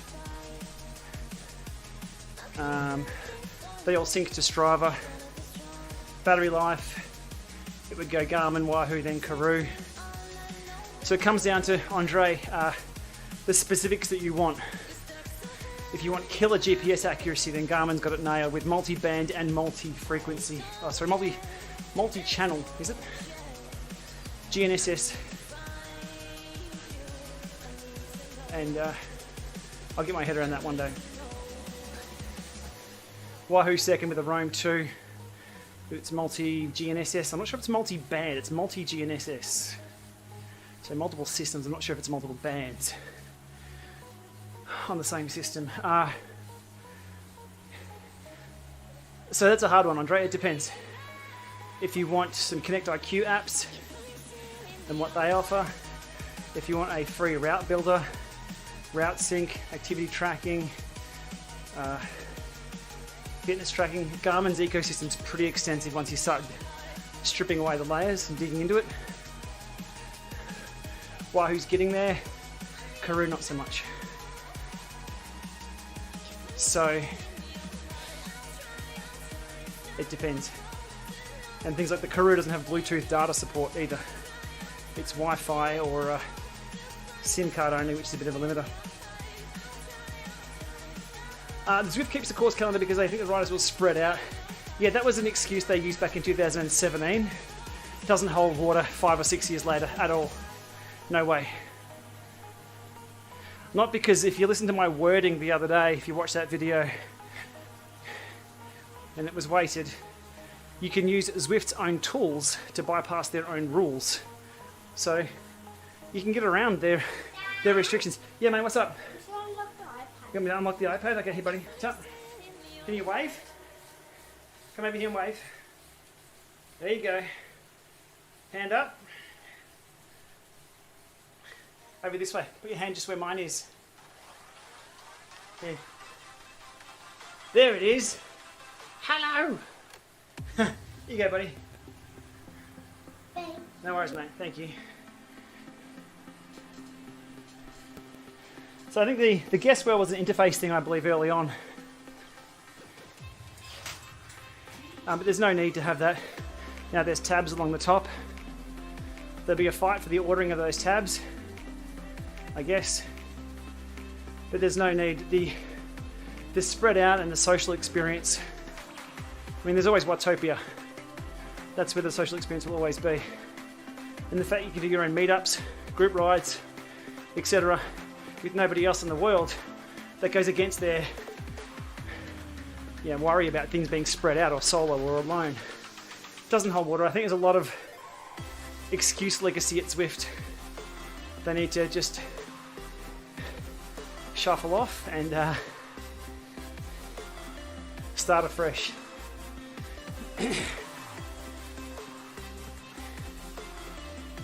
They all sync to Strava. Battery life, it would go Garmin, Wahoo, then Karoo. So it comes down to, Andre, the specifics that you want. If you want killer GPS accuracy, then Garmin's got it nailed with multi-band and multi-frequency. Oh, sorry, multi-channel, is it? GNSS. And I'll get my head around that one day. Wahoo second with a Roam 2. It's multi-GNSS. I'm not sure if it's multi-band, it's multi-GNSS. So multiple systems, I'm not sure if it's multiple bands on the same system. So that's a hard one, Andre. It depends. If you want some Connect IQ apps and what they offer, if you want a free route builder, route sync, activity tracking, fitness tracking, Garmin's ecosystem's pretty extensive once you start stripping away the layers and digging into it. Wahoo's getting there, Karoo not so much. So it depends. And things like the Karoo doesn't have Bluetooth data support either. It's Wi-Fi or SIM card only, which is a bit of a limiter. The Zwift keeps the course calendar because they think the riders will spread out. Yeah, that was an excuse they used back in 2017. Doesn't hold water 5 or 6 years later at all. No way. Not because if you listen to my wording the other day, if you watch that video, and it was weighted, you can use Zwift's own tools to bypass their own rules. So you can get around their restrictions. Yeah, mate, what's up? You want me to unlock the iPad? Okay, here, buddy. What's up? Can you wave? Come over here and wave. There you go. Hand up. Over this way. Put your hand just where mine is. There. There it is. Hello. Here you go, buddy. No worries, mate. Thank you. So I think the guest well was an interface thing, I believe, early on. But there's no need to have that. Now there's tabs along the top. There'll be a fight for the ordering of those tabs, I guess. But there's no need. The spread out and the social experience. I mean, there's always Watopia. That's where the social experience will always be. And the fact you can do your own meetups, group rides, etc. with nobody else in the world, that goes against their worry about things being spread out or solo or alone. Doesn't hold water. I think there's a lot of excuse legacy at Zwift. They need to just shuffle off and start afresh. I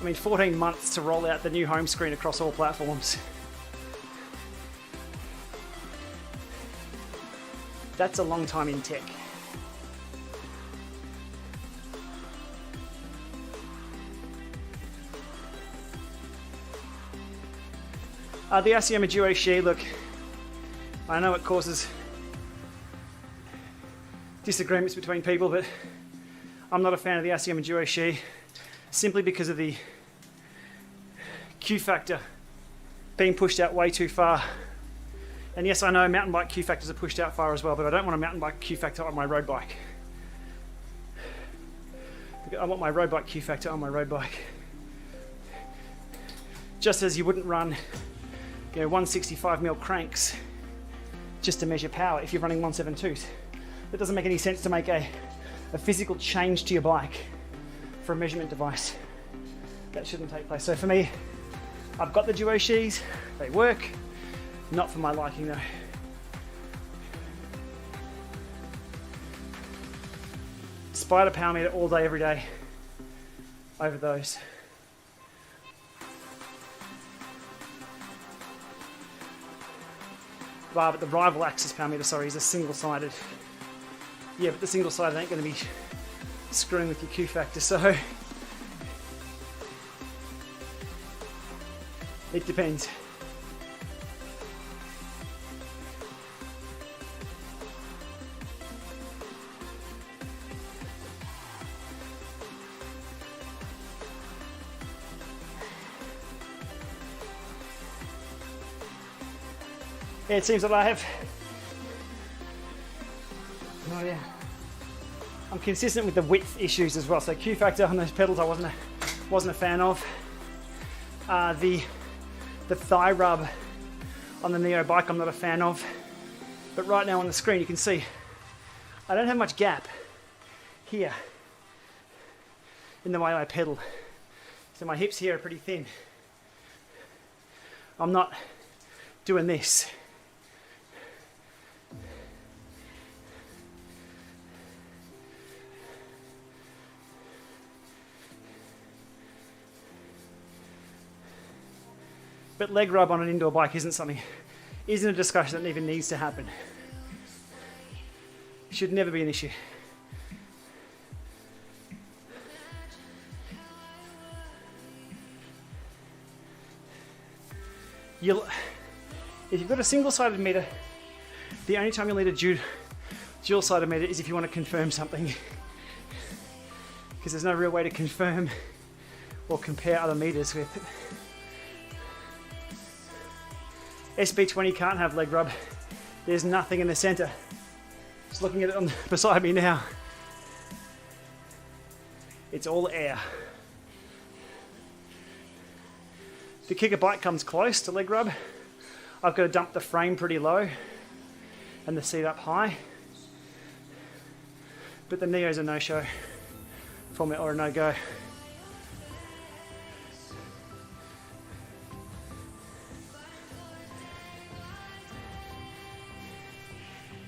mean, 14 months to roll out the new home screen across all platforms. That's a long time in tech. The Asioma Duo Shi, look, I know it causes disagreements between people, but I'm not a fan of the Asioma Duo Shi simply because of the Q factor being pushed out way too far. And yes, I know mountain bike Q factors are pushed out far as well, but I don't want a mountain bike Q factor on my road bike. I want my road bike Q factor on my road bike. Just as you wouldn't run 165mm cranks just to measure power if you're running 172s. It doesn't make any sense to make a physical change to your bike for a measurement device. That shouldn't take place. So for me, I've got the Duo Shis, they work, not for my liking though. Spider power meter all day, every day over those. but the rival axis power meter, sorry, is a single-sided. Yeah, but the single-sided ain't going to be screwing with your Q factor, so it depends. Yeah, it seems that I have no idea. I'm consistent with the width issues as well. So Q factor on those pedals I wasn't a fan of. The thigh rub on the Neo bike I'm not a fan of. But right now on the screen you can see I don't have much gap here in the way I pedal. So my hips here are pretty thin. I'm not doing this. But leg rub on an indoor bike isn't a discussion that even needs to happen. Should never be an issue. If you've got a single-sided meter, the only time you'll need a dual-sided meter is if you want to confirm something. Because there's no real way to confirm or compare other meters with it. SB20 can't have leg rub. There's nothing in the center. Just looking at it beside me now. It's all air. The kicker bike comes close to leg rub. I've got to dump the frame pretty low and the seat up high. But the Neo's a no-show for me, or a no-go.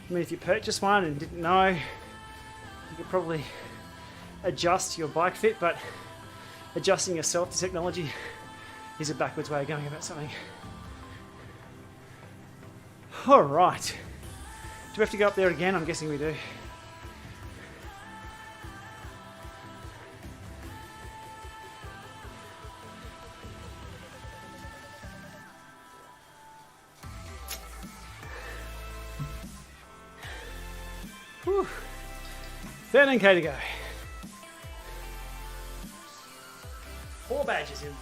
I mean, if you purchase one and didn't know, you could probably adjust your bike fit, but adjusting yourself to technology is a backwards way of going about something. All right. Do we have to go up there again? I'm guessing we do. Whew. 13k to go. 4 badges in.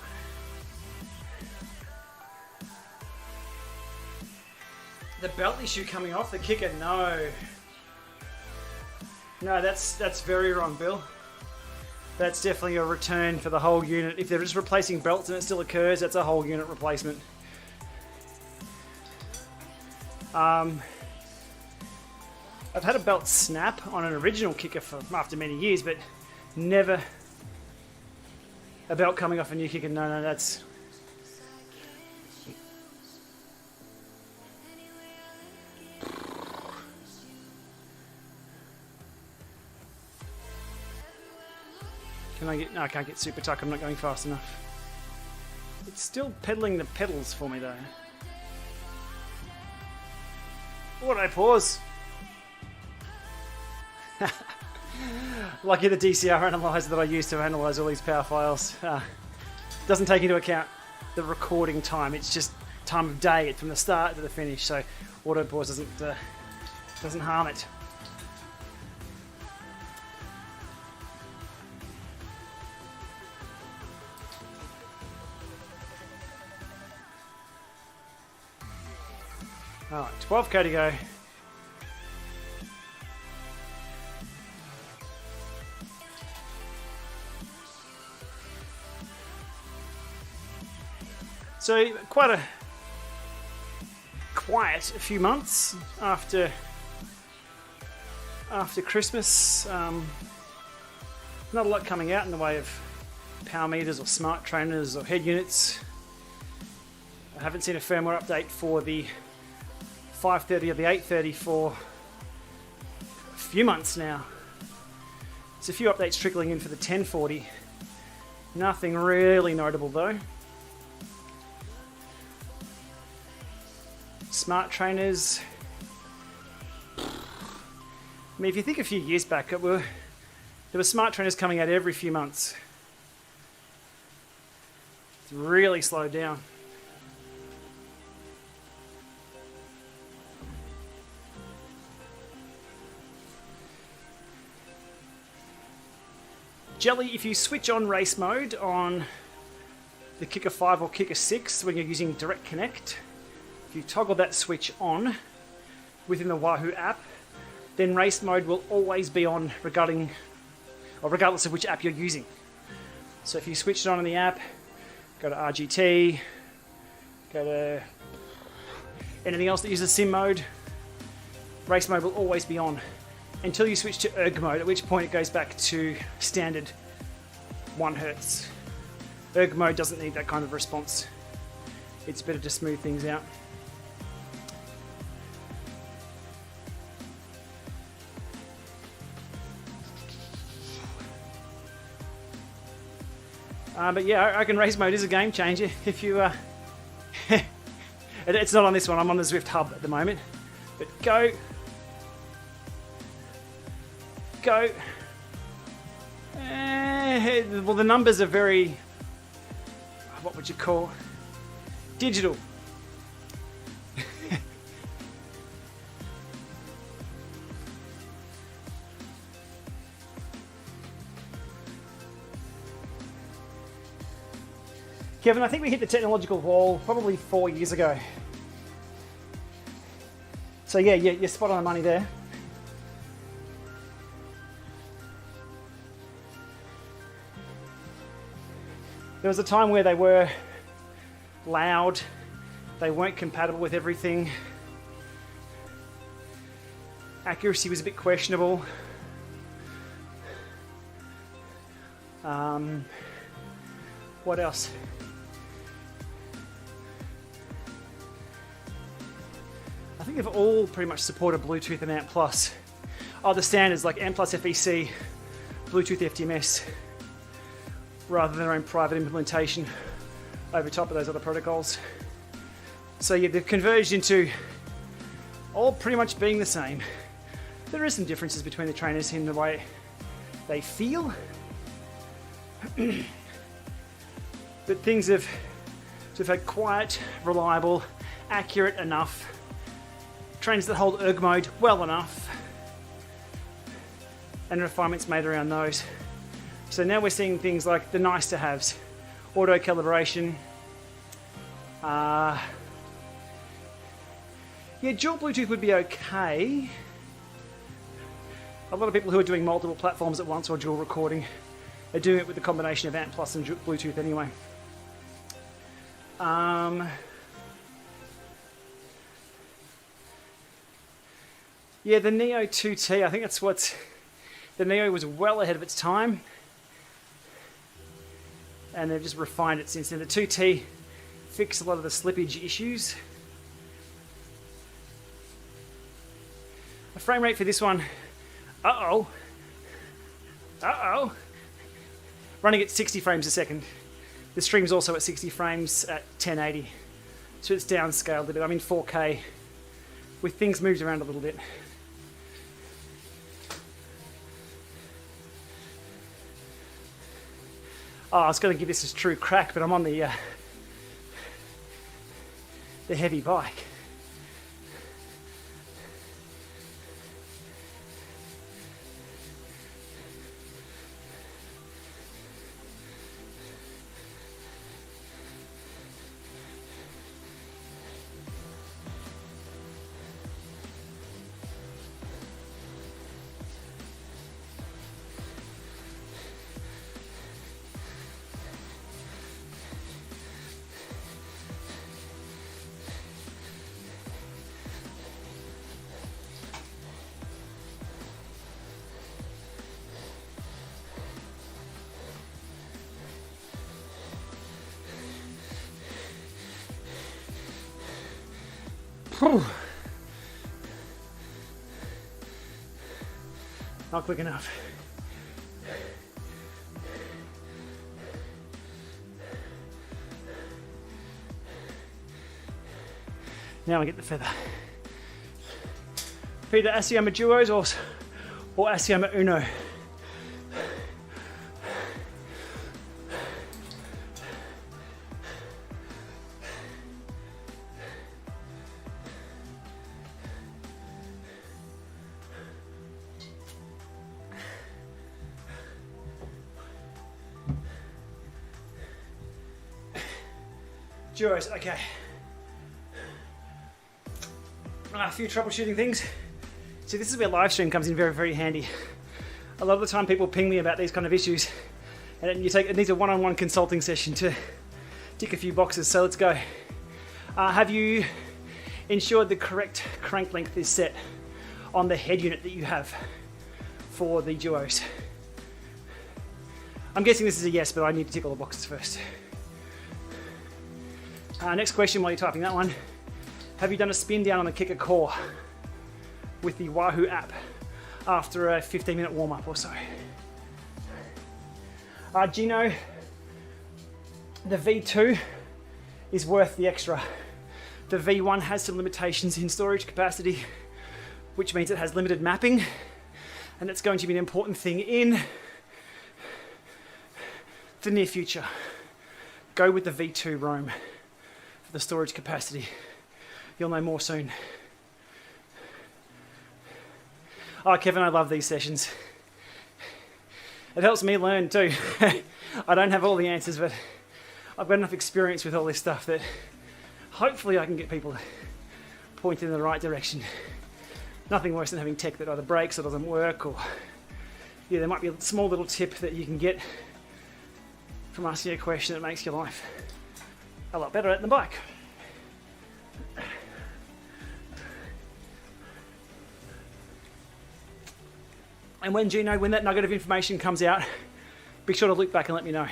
The belt issue coming off the kicker, no. No, that's very wrong, Bill. That's definitely a return for the whole unit. If they're just replacing belts and it still occurs, that's a whole unit replacement. I've had a belt snap on an original kicker after many years, but never a belt coming off a new kicker. No, that's... Can I get... No, I can't get super tuck. I'm not going fast enough. It's still pedaling the pedals for me, though. What did I pause? Lucky the DCR analyzer that I use to analyze all these power files doesn't take into account the recording time. It's just time of day from the start to the finish, so auto pause doesn't harm it. Alright, 12k to go. So quite a quiet few months after Christmas. Not a lot coming out in the way of power meters or smart trainers or head units. I haven't seen a firmware update for the 530 or the 830 for a few months now. There's a few updates trickling in for the 1040. Nothing really notable though. Smart trainers. I mean, if you think a few years back, there were smart trainers coming out every few months. It's really slowed down. Jelly, if you switch on race mode on the Kicker 5 or Kicker 6 when you're using Direct Connect, if you toggle that switch on within the Wahoo app, then race mode will always be on regardless of which app you're using. So if you switch it on in the app, go to RGT, go to anything else that uses sim mode, race mode will always be on until you switch to erg mode, at which point it goes back to standard 1 Hz. Erg mode doesn't need that kind of response. It's better to smooth things out. But yeah, I reckon race mode is a game changer. If you, it's not on this one. I'm on the Zwift hub at the moment. But go. Well, the numbers are very, what would you call, digital. Kevin, I think we hit the technological wall probably 4 years ago. So yeah, you're spot on the money there. There was a time where they were loud, they weren't compatible with everything. Accuracy was a bit questionable. What else? I think they've all pretty much supported Bluetooth and ANT+. Oh, the standards like ANT+ FEC, Bluetooth FTMS, rather than their own private implementation over top of those other protocols. So yeah, they've converged into all pretty much being the same. There is some differences between the trainers in the way they feel, but things have had quiet, reliable, accurate enough, trainers that hold erg mode well enough, and refinements made around those. So now we're seeing things like the nice to haves, auto calibration. Yeah, dual Bluetooth would be okay. A lot of people who are doing multiple platforms at once or dual recording are doing it with the combination of ANT+ and Bluetooth anyway. Yeah, the Neo 2T, I think that's what's... The Neo was well ahead of its time, and they've just refined it since then. The 2T fixed a lot of the slippage issues. The frame rate for this one, running at 60 frames a second. The stream's also at 60 frames at 1080, so it's downscaled a bit. I'm in 4K with things moved around a little bit. Oh, I was going to give this a true crack, but I'm on the heavy bike. Not quick enough. Now I get the feather. Peter, Asiama duos or Asiama uno? Duos, okay. A few troubleshooting things. So this is where live stream comes in very, very handy. A lot of the time people ping me about these kind of issues and it needs a one-on-one consulting session to tick a few boxes, so let's go. Have you ensured the correct crank length is set on the head unit that you have for the duos? I'm guessing this is a yes, but I need to tick all the boxes first. Next question while you're typing that one. Have you done a spin down on the kicker core with the Wahoo app after a 15-minute warm-up or so? Gino, the V2 is worth the extra. The V1 has some limitations in storage capacity, which means it has limited mapping, and it's going to be an important thing in the near future. Go with the V2 Roam for the storage capacity. You'll know more soon. Oh, Kevin, I love these sessions. It helps me learn too. I don't have all the answers, but I've got enough experience with all this stuff that hopefully I can get people pointed in the right direction. Nothing worse than having tech that either breaks or doesn't work, or yeah, there might be a small little tip that you can get from asking a question that makes your life a lot better at the bike. And when that nugget of information comes out, be sure to look back and let me know.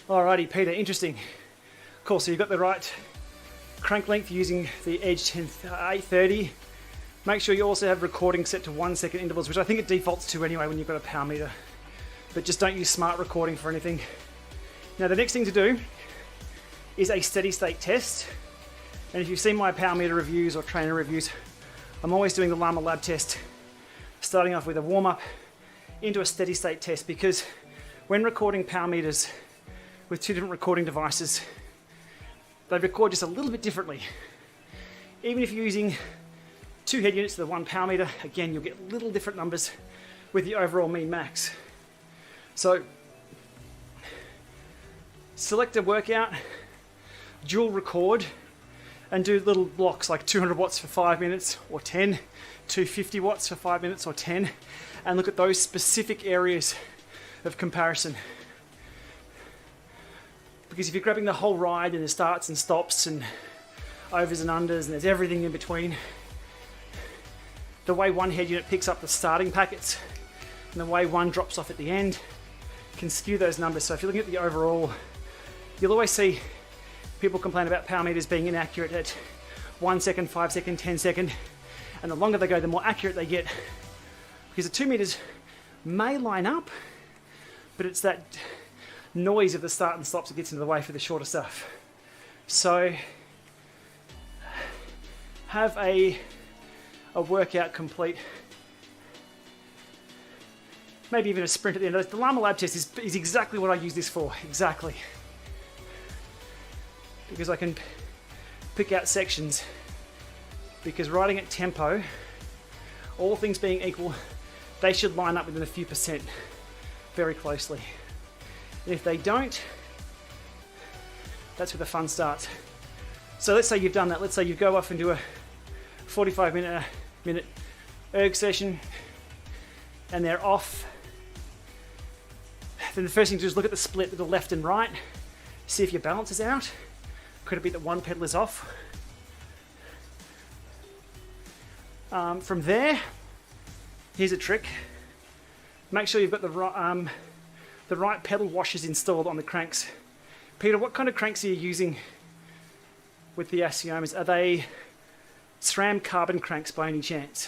Alrighty, Peter, interesting. Cool, so you've got the right crank length using the Edge 830. Make sure you also have recording set to 1 second intervals, which I think it defaults to anyway when you've got a power meter. But just don't use smart recording for anything. Now the next thing to do is a steady state test. And if you've seen my power meter reviews or trainer reviews, I'm always doing the LAMA lab test, starting off with a warm up into a steady state test, because when recording power meters with two different recording devices, they record just a little bit differently. Even if you're using two head units to the one power meter, again, you'll get little different numbers with the overall mean max. So select a workout, dual record, and do little blocks like 200 watts for 5 minutes or 10, 250 watts for 5 minutes or 10, and look at those specific areas of comparison. Because if you're grabbing the whole ride and there's starts and stops and overs and unders and there's everything in between, the way one head unit picks up the starting packets and the way one drops off at the end can skew those numbers. So if you're looking at the overall, you'll always see people complain about power meters being inaccurate at 1 second, 5 second, 10 second, and the longer they go, the more accurate they get. Because the 2 meters may line up, but it's that noise of the start and stops that gets into the way for the shorter stuff. So have a workout complete, maybe even a sprint at the end of it. The LAMA lab test is exactly what I use this for, exactly. Because I can pick out sections, because riding at tempo, all things being equal, they should line up within a few percent very closely. And if they don't, that's where the fun starts. So let's say you've done that. Let's say you go off and do a 45-minute erg session, and they're off. Then the first thing to do is look at the split with the left and right, see if your balance is out. Could it be that one pedal is off? From there, here's a trick. Make sure you've got the right pedal washers installed on the cranks. Peter, what kind of cranks are you using with the Asiomas? Are they SRAM carbon cranks by any chance?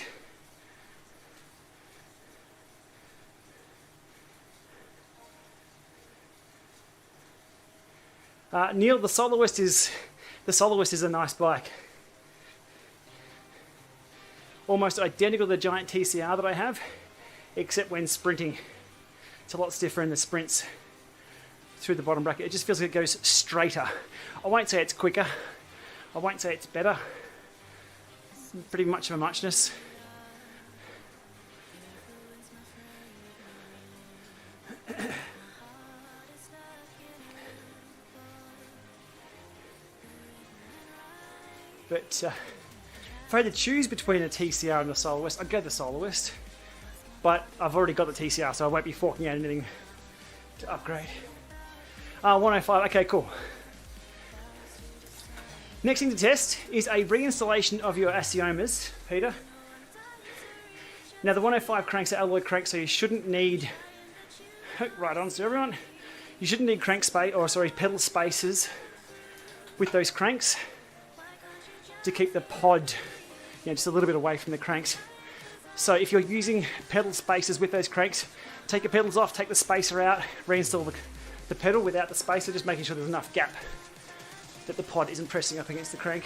Neil, the Soloist is a nice bike. Almost identical to the giant TCR that I have, except when sprinting. It's a lot stiffer in the sprints through the bottom bracket. It just feels like it goes straighter. I won't say it's quicker. I won't say it's better. It's pretty much of a muchness. But if I had to choose between a TCR and a Soloist, I'd go the Soloist. But I've already got the TCR, so I won't be forking out anything to upgrade. 105, okay, cool. Next thing to test is a reinstallation of your Aciomas, Peter. Now the 105 cranks are alloy cranks, so you shouldn't need, right on to everyone, you shouldn't need pedal spacers with those cranks to keep the pod, just a little bit away from the cranks. So if you're using pedal spacers with those cranks, take your pedals off, take the spacer out, reinstall the pedal without the spacer, just making sure there's enough gap that the pod isn't pressing up against the crank.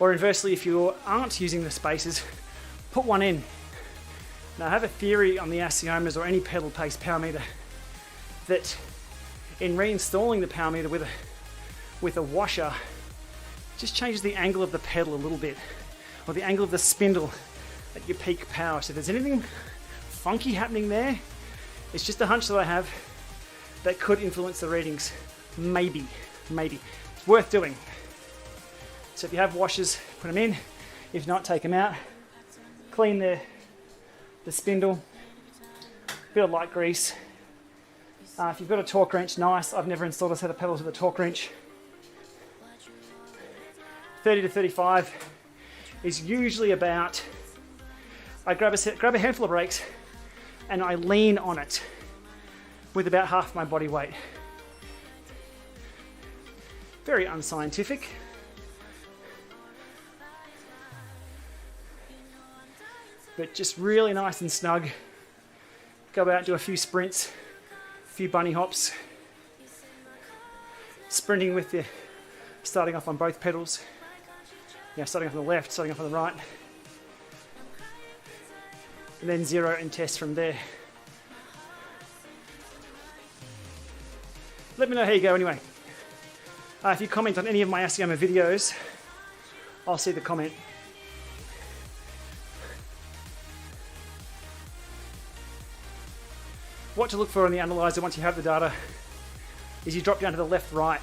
Or inversely, if you aren't using the spacers, put one in. Now I have a theory on the Aciomas or any pedal-based power meter that in reinstalling the power meter with a washer, just changes the angle of the pedal a little bit, or the angle of the spindle at your peak power. So if there's anything funky happening there, it's just a hunch that I have that could influence the readings. Maybe. It's worth doing. So if you have washers, put them in. If not, take them out. Clean the spindle. Bit of light grease. If you've got a torque wrench, nice. I've never installed a set of pedals with a torque wrench. 30 to 35 is usually about, I grab a handful of brakes and I lean on it with about half my body weight. Very unscientific. But just really nice and snug. Go out, do a few sprints, a few bunny hops. Sprinting with starting off on both pedals. Starting off on the left, starting off on the right. And then zero and test from there. Let me know how you go anyway. If you comment on any of my Accioma videos, I'll see the comment. What to look for on the analyzer once you have the data is you drop down to the left, right,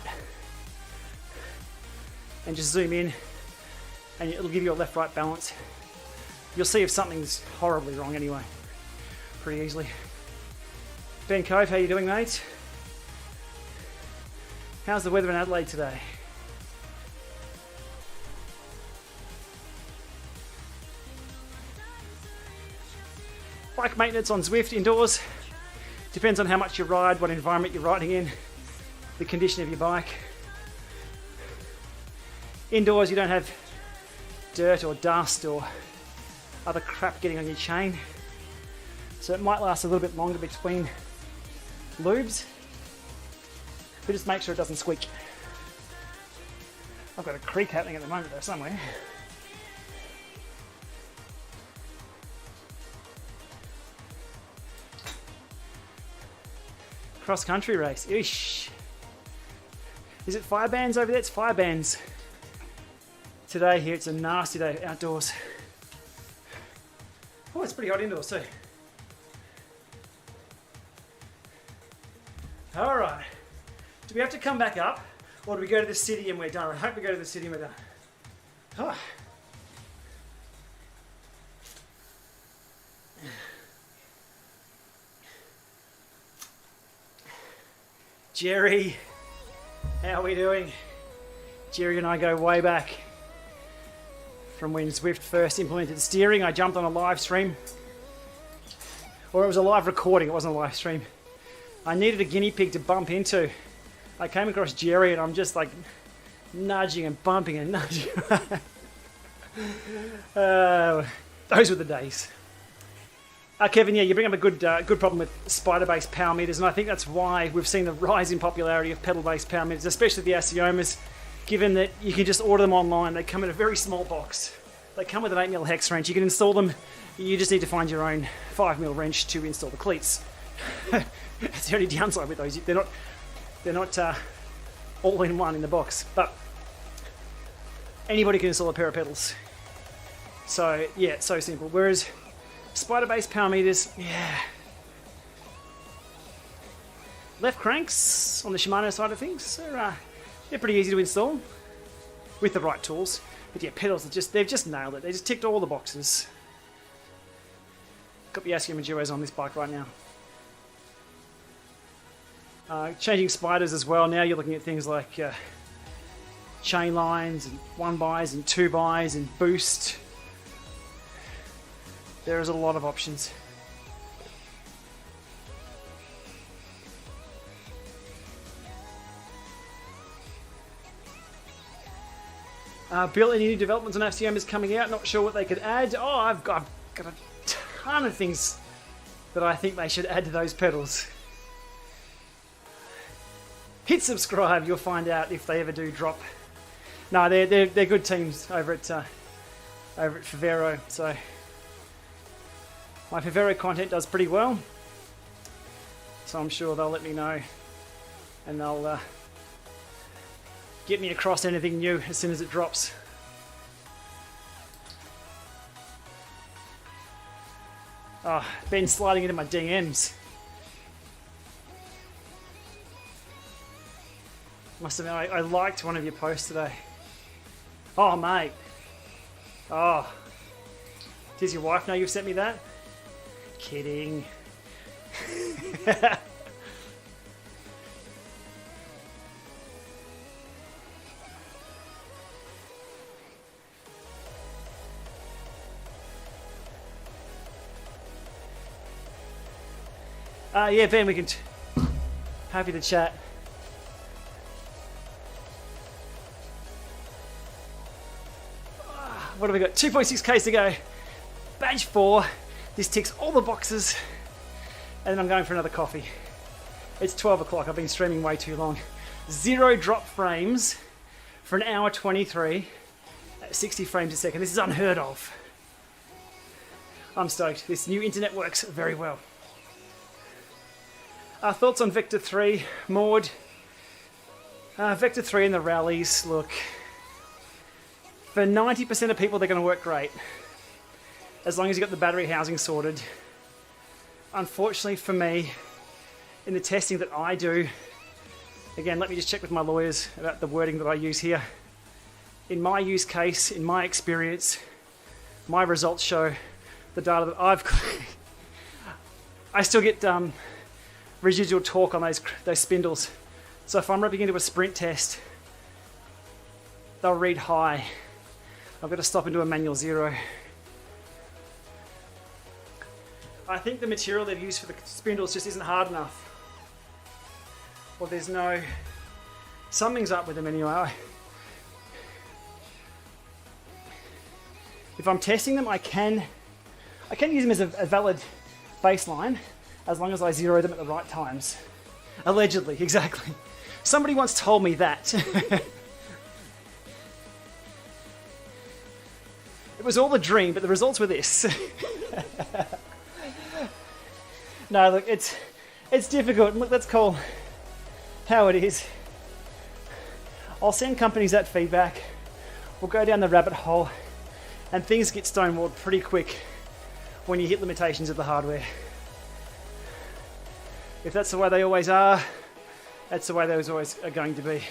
and just zoom in, and it'll give you a left-right balance. You'll see if something's horribly wrong anyway, pretty easily. Ben Cove, how you doing, mate? How's the weather in Adelaide today? Bike maintenance on Zwift indoors. Depends on how much you ride, what environment you're riding in, the condition of your bike. Indoors you don't have dirt or dust or other crap getting on your chain, so it might last a little bit longer between lubes, but just make sure it doesn't squeak. I've got a creak happening at the moment though somewhere. Cross country race, eesh. Is it fire bands over there? It's fire bands. Today here, it's a nasty day outdoors. Oh, it's pretty hot indoors too. All right, do we have to come back up or do we go to the city and we're done? I hope we go to the city and we're done. Oh. Jerry, how are we doing? Jerry and I go way back. From when Zwift first implemented steering, I jumped on a live stream. Or it was a live recording, it wasn't a live stream. I needed a guinea pig to bump into. I came across Jerry and I'm just like nudging and bumping and nudging. Those were the days. Kevin, yeah, you bring up a good problem with spider-based power meters, and I think that's why we've seen the rise in popularity of pedal-based power meters, especially the Asiomas, given that you can just order them online. They come in a very small box. They come with an 8mm hex wrench. You can install them. You just need to find your own 5mm wrench to install the cleats. That's the only downside with those. They're not all in one in the box, but anybody can install a pair of pedals. So yeah, it's so simple. Whereas spider-based power meters, yeah. Left cranks on the Shimano side of things, they're pretty easy to install with the right tools. But yeah, pedals, they've just nailed it. They just ticked all the boxes. Got the Asioma Duos on this bike right now. Changing spiders as well. Now you're looking at things like chain lines and 1-bys and 2-bys and boost. There is a lot of options. Bill, any new developments on Asiomas coming out? Not sure what they could add. Oh, I've got a ton of things that I think they should add to those pedals. Hit subscribe, you'll find out if they ever do drop. No, they're good teams over at Favero. So my Favero content does pretty well. So I'm sure they'll let me know, and they'll get me across anything new as soon as it drops. Oh, been sliding into my DMs. Must have been, I liked one of your posts today. Oh, mate. Oh. Does your wife know you've sent me that? Kidding. Yeah, Ben, we can... Happy to chat. What have we got? 2.6Ks to go. Badge 4. This ticks all the boxes. And then I'm going for another coffee. It's 12 o'clock. I've been streaming way too long. 0 drop frames for an hour 23 at 60 frames a second. This is unheard of. I'm stoked. This new internet works very well. Thoughts on Vector 3, Maud? Vector 3 and the rallies, look. For 90% of people, they're going to work great. As long as you've got the battery housing sorted. Unfortunately for me, in the testing that I do, again, let me just check with my lawyers about the wording that I use here. In my use case, in my experience, my results show the data that I've got. I still get residual torque on those spindles. So if I'm ripping into a sprint test, they'll read high. I've got to stop into a manual 0. I think the material they've used for the spindles just isn't hard enough. Or there's no... Something's up with them anyway. If I'm testing them, I can use them as a valid baseline as long as I zero them at the right times. Allegedly, exactly. Somebody once told me that. It was all a dream, but the results were this. No, look, it's difficult. Look, let's call how it is. I'll send companies that feedback. We'll go down the rabbit hole, and things get stonewalled pretty quick when you hit limitations of the hardware. If that's the way they always are, that's the way they always are going to be.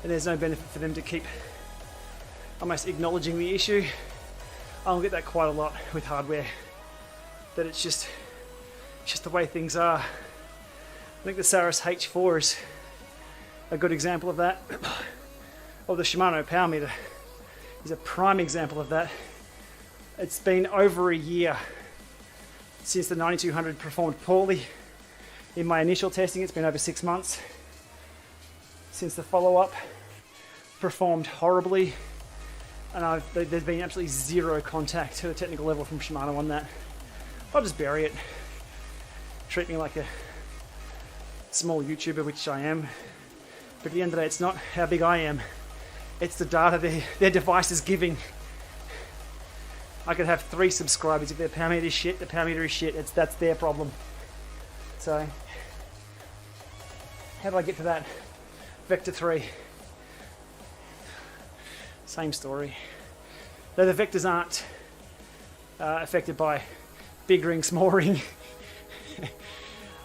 And there's no benefit for them to keep almost acknowledging the issue. I'll get that quite a lot with hardware. That it's just the way things are. I think the Saris H4 is a good example of that. Or the Shimano Power Meter is a prime example of that. It's been over a year since the 9200 performed poorly. In my initial testing, it's been over 6 months. Since the follow-up performed horribly, and there's been absolutely zero contact to the technical level from Shimano on that. I'll just bury it. Treat me like a small YouTuber, which I am. But at the end of the day, it's not how big I am. It's the data their device is giving. I could have 3 subscribers. If their power meter is shit, the power meter is shit. That's their problem. So, how do I get to that? Vector 3. Same story. Though the vectors aren't affected by big ring, small ring,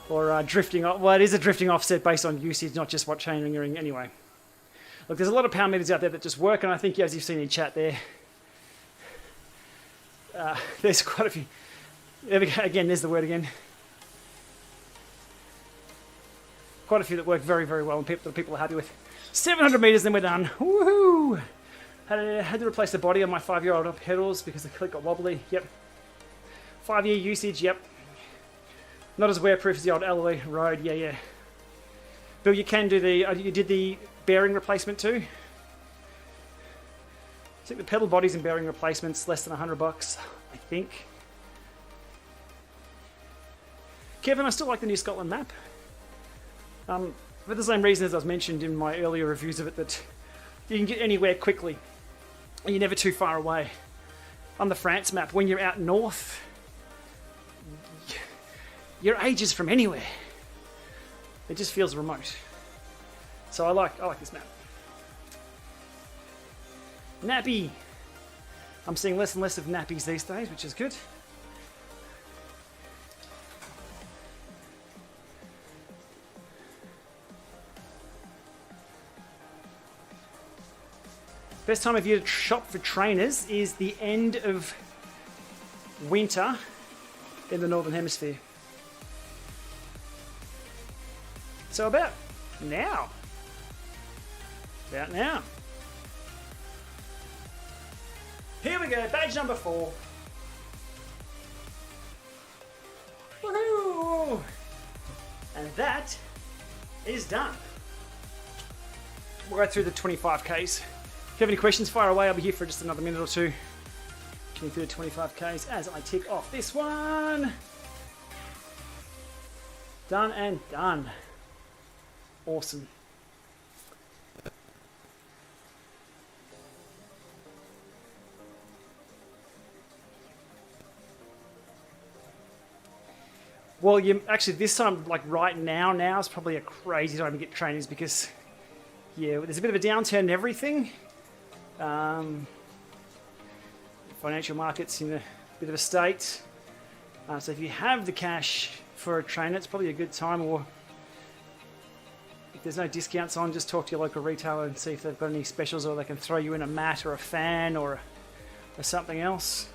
or drifting off. Well, it is a drifting offset based on usage, not just what chain ring you're in. Anyway, look, there's a lot of power meters out there that just work, and I think, as you've seen in chat there, there's quite a few. There we go. Again, there's the word again. Quite a few that work very, very well, and people are happy with. 700 meters, then we're done. Woohoo! Had to replace the body on my 5-year-old pedals because the click got wobbly. Yep. 5-year usage. Yep. Not as wear-proof as the old alloy road. Yeah. Bill, you can do the. You did the bearing replacement too. I think the pedal bodies and bearing replacements less than $100, I think. Kevin, I still like the New Scotland map. For the same reason as I was mentioned in my earlier reviews of it, that you can get anywhere quickly and you're never too far away. On the France map, when you're out north, you're ages from anywhere. It just feels remote. So I like this map. Nappy. I'm seeing less and less of nappies these days, which is good. Best time of year to shop for trainers is the end of winter in the Northern Hemisphere. So about now. Here we go, badge number 4. Woohoo! And that is done. We'll go through the 25Ks. If you have any questions, fire away. I'll be here for just another minute or two. Getting through the 25Ks as I tick off this one. Done and done. Awesome. Well, actually this time, like right now is probably a crazy time to get trainers because, yeah, there's a bit of a downturn in everything. Financial markets in a bit of a state. So if you have the cash for a trainer, it's probably a good time. Or if there's no discounts on, just talk to your local retailer and see if they've got any specials, or they can throw you in a mat or a fan or something else.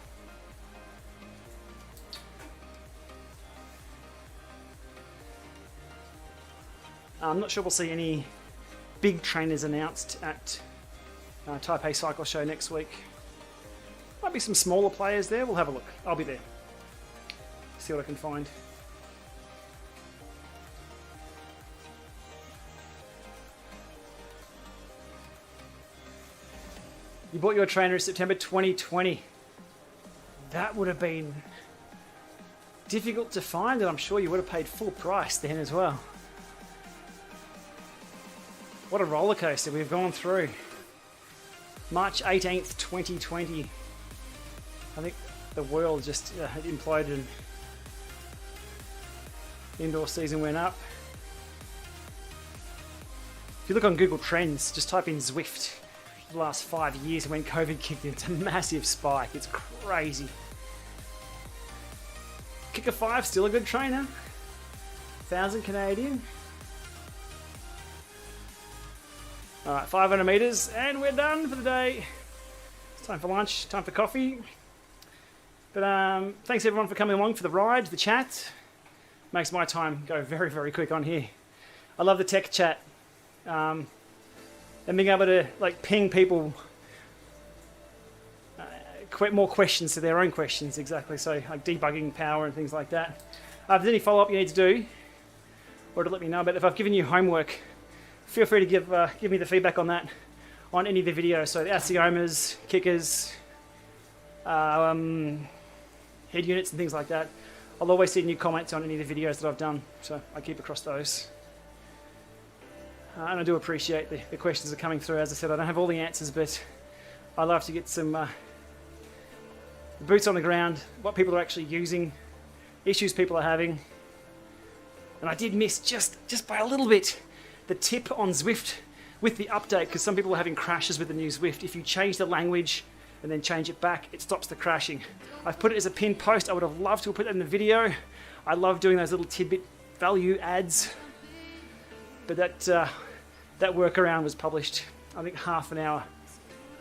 I'm not sure we'll see any big trainers announced at Taipei Cycle Show next week. Might be some smaller players there. We'll have a look. I'll be there. See what I can find. You bought your trainer in September 2020. That would have been difficult to find, and I'm sure you would have paid full price then as well. What a roller coaster we've gone through. March 18th, 2020. I think the world just imploded and indoor season went up. If you look on Google Trends, just type in Zwift. The last 5 years when COVID kicked in, it's a massive spike. It's crazy. Kicker 5, still a good trainer. 1,000 Canadian. Alright, 500 meters, and we're done for the day. It's time for lunch, time for coffee. But thanks everyone for coming along for the ride, the chat. Makes my time go very, very quick on here. I love the tech chat. And being able to like ping people more questions to their own questions, exactly. So like debugging power and things like that. If there's any follow-up you need to do, or to let me know, but if I've given you homework, feel free to give me the feedback on that on any of the videos. So the aciomas, kickers, head units and things like that. I'll always see new comments on any of the videos that I've done, so I keep across those. And I do appreciate the questions that are coming through. As I said, I don't have all the answers, but I love to get some boots on the ground, what people are actually using, issues people are having. And I did miss just by a little bit the tip on Zwift with the update, because some people are having crashes with the new Zwift. If you change the language and then change it back, it stops the crashing. I've put it as a pinned post. I would have loved to have put it in the video. I love doing those little tidbit value ads. But that workaround was published, I think, half an hour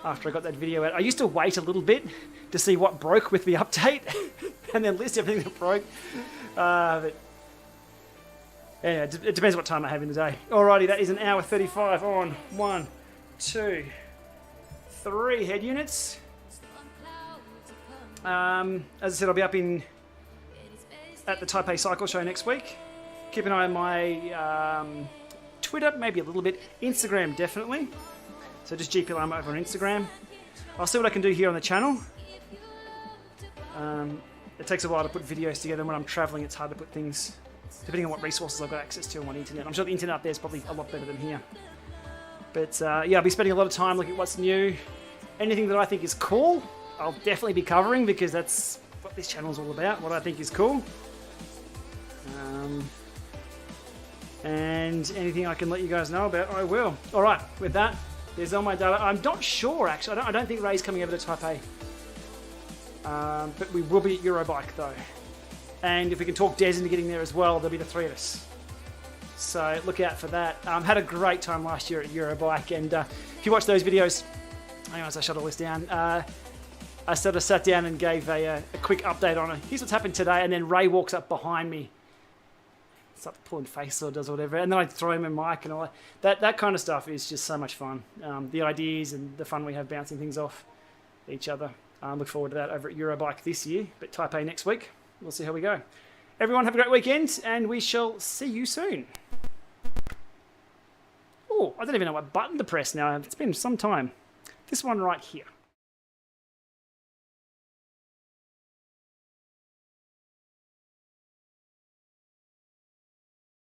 after I got that video out. I used to wait a little bit to see what broke with the update and then list everything that broke. But yeah, it depends what time I have in the day. Alrighty, that is an hour 35 on 1, 2, 3 head units. As I said, I'll be up at the Taipei Cycle Show next week. Keep an eye on my Twitter, maybe a little bit. Instagram, definitely. So just Gplama over on Instagram. I'll see what I can do here on the channel. It takes a while to put videos together, and when I'm traveling, it's hard to put things, depending on what resources I've got access to on my internet. I'm sure the internet up there is probably a lot better than here. But yeah, I'll be spending a lot of time looking at what's new. Anything that I think is cool, I'll definitely be covering, because that's what this channel is all about, what I think is cool. And anything I can let you guys know about, I will. Alright, with that, there's all my data. I'm not sure, actually. I don't think Ray's coming over to Taipei. But we will be at Eurobike, though. And if we can talk Des into getting there as well, there'll be the three of us. So look out for that. Had a great time last year at Eurobike. And if you watch those videos, hang on as I shut all this down, I sort of sat down and gave a quick update on it. Here's what's happened today. And then Ray walks up behind me. Starts pulling face or does whatever, and then I throw him a mic and all that. That kind of stuff is just so much fun. The ideas and the fun we have bouncing things off each other. Look forward to that over at Eurobike this year, but Taipei next week. We'll see how we go. Everyone have a great weekend, and we shall see you soon. Oh, I don't even know what button to press now. It's been some time. This one right here.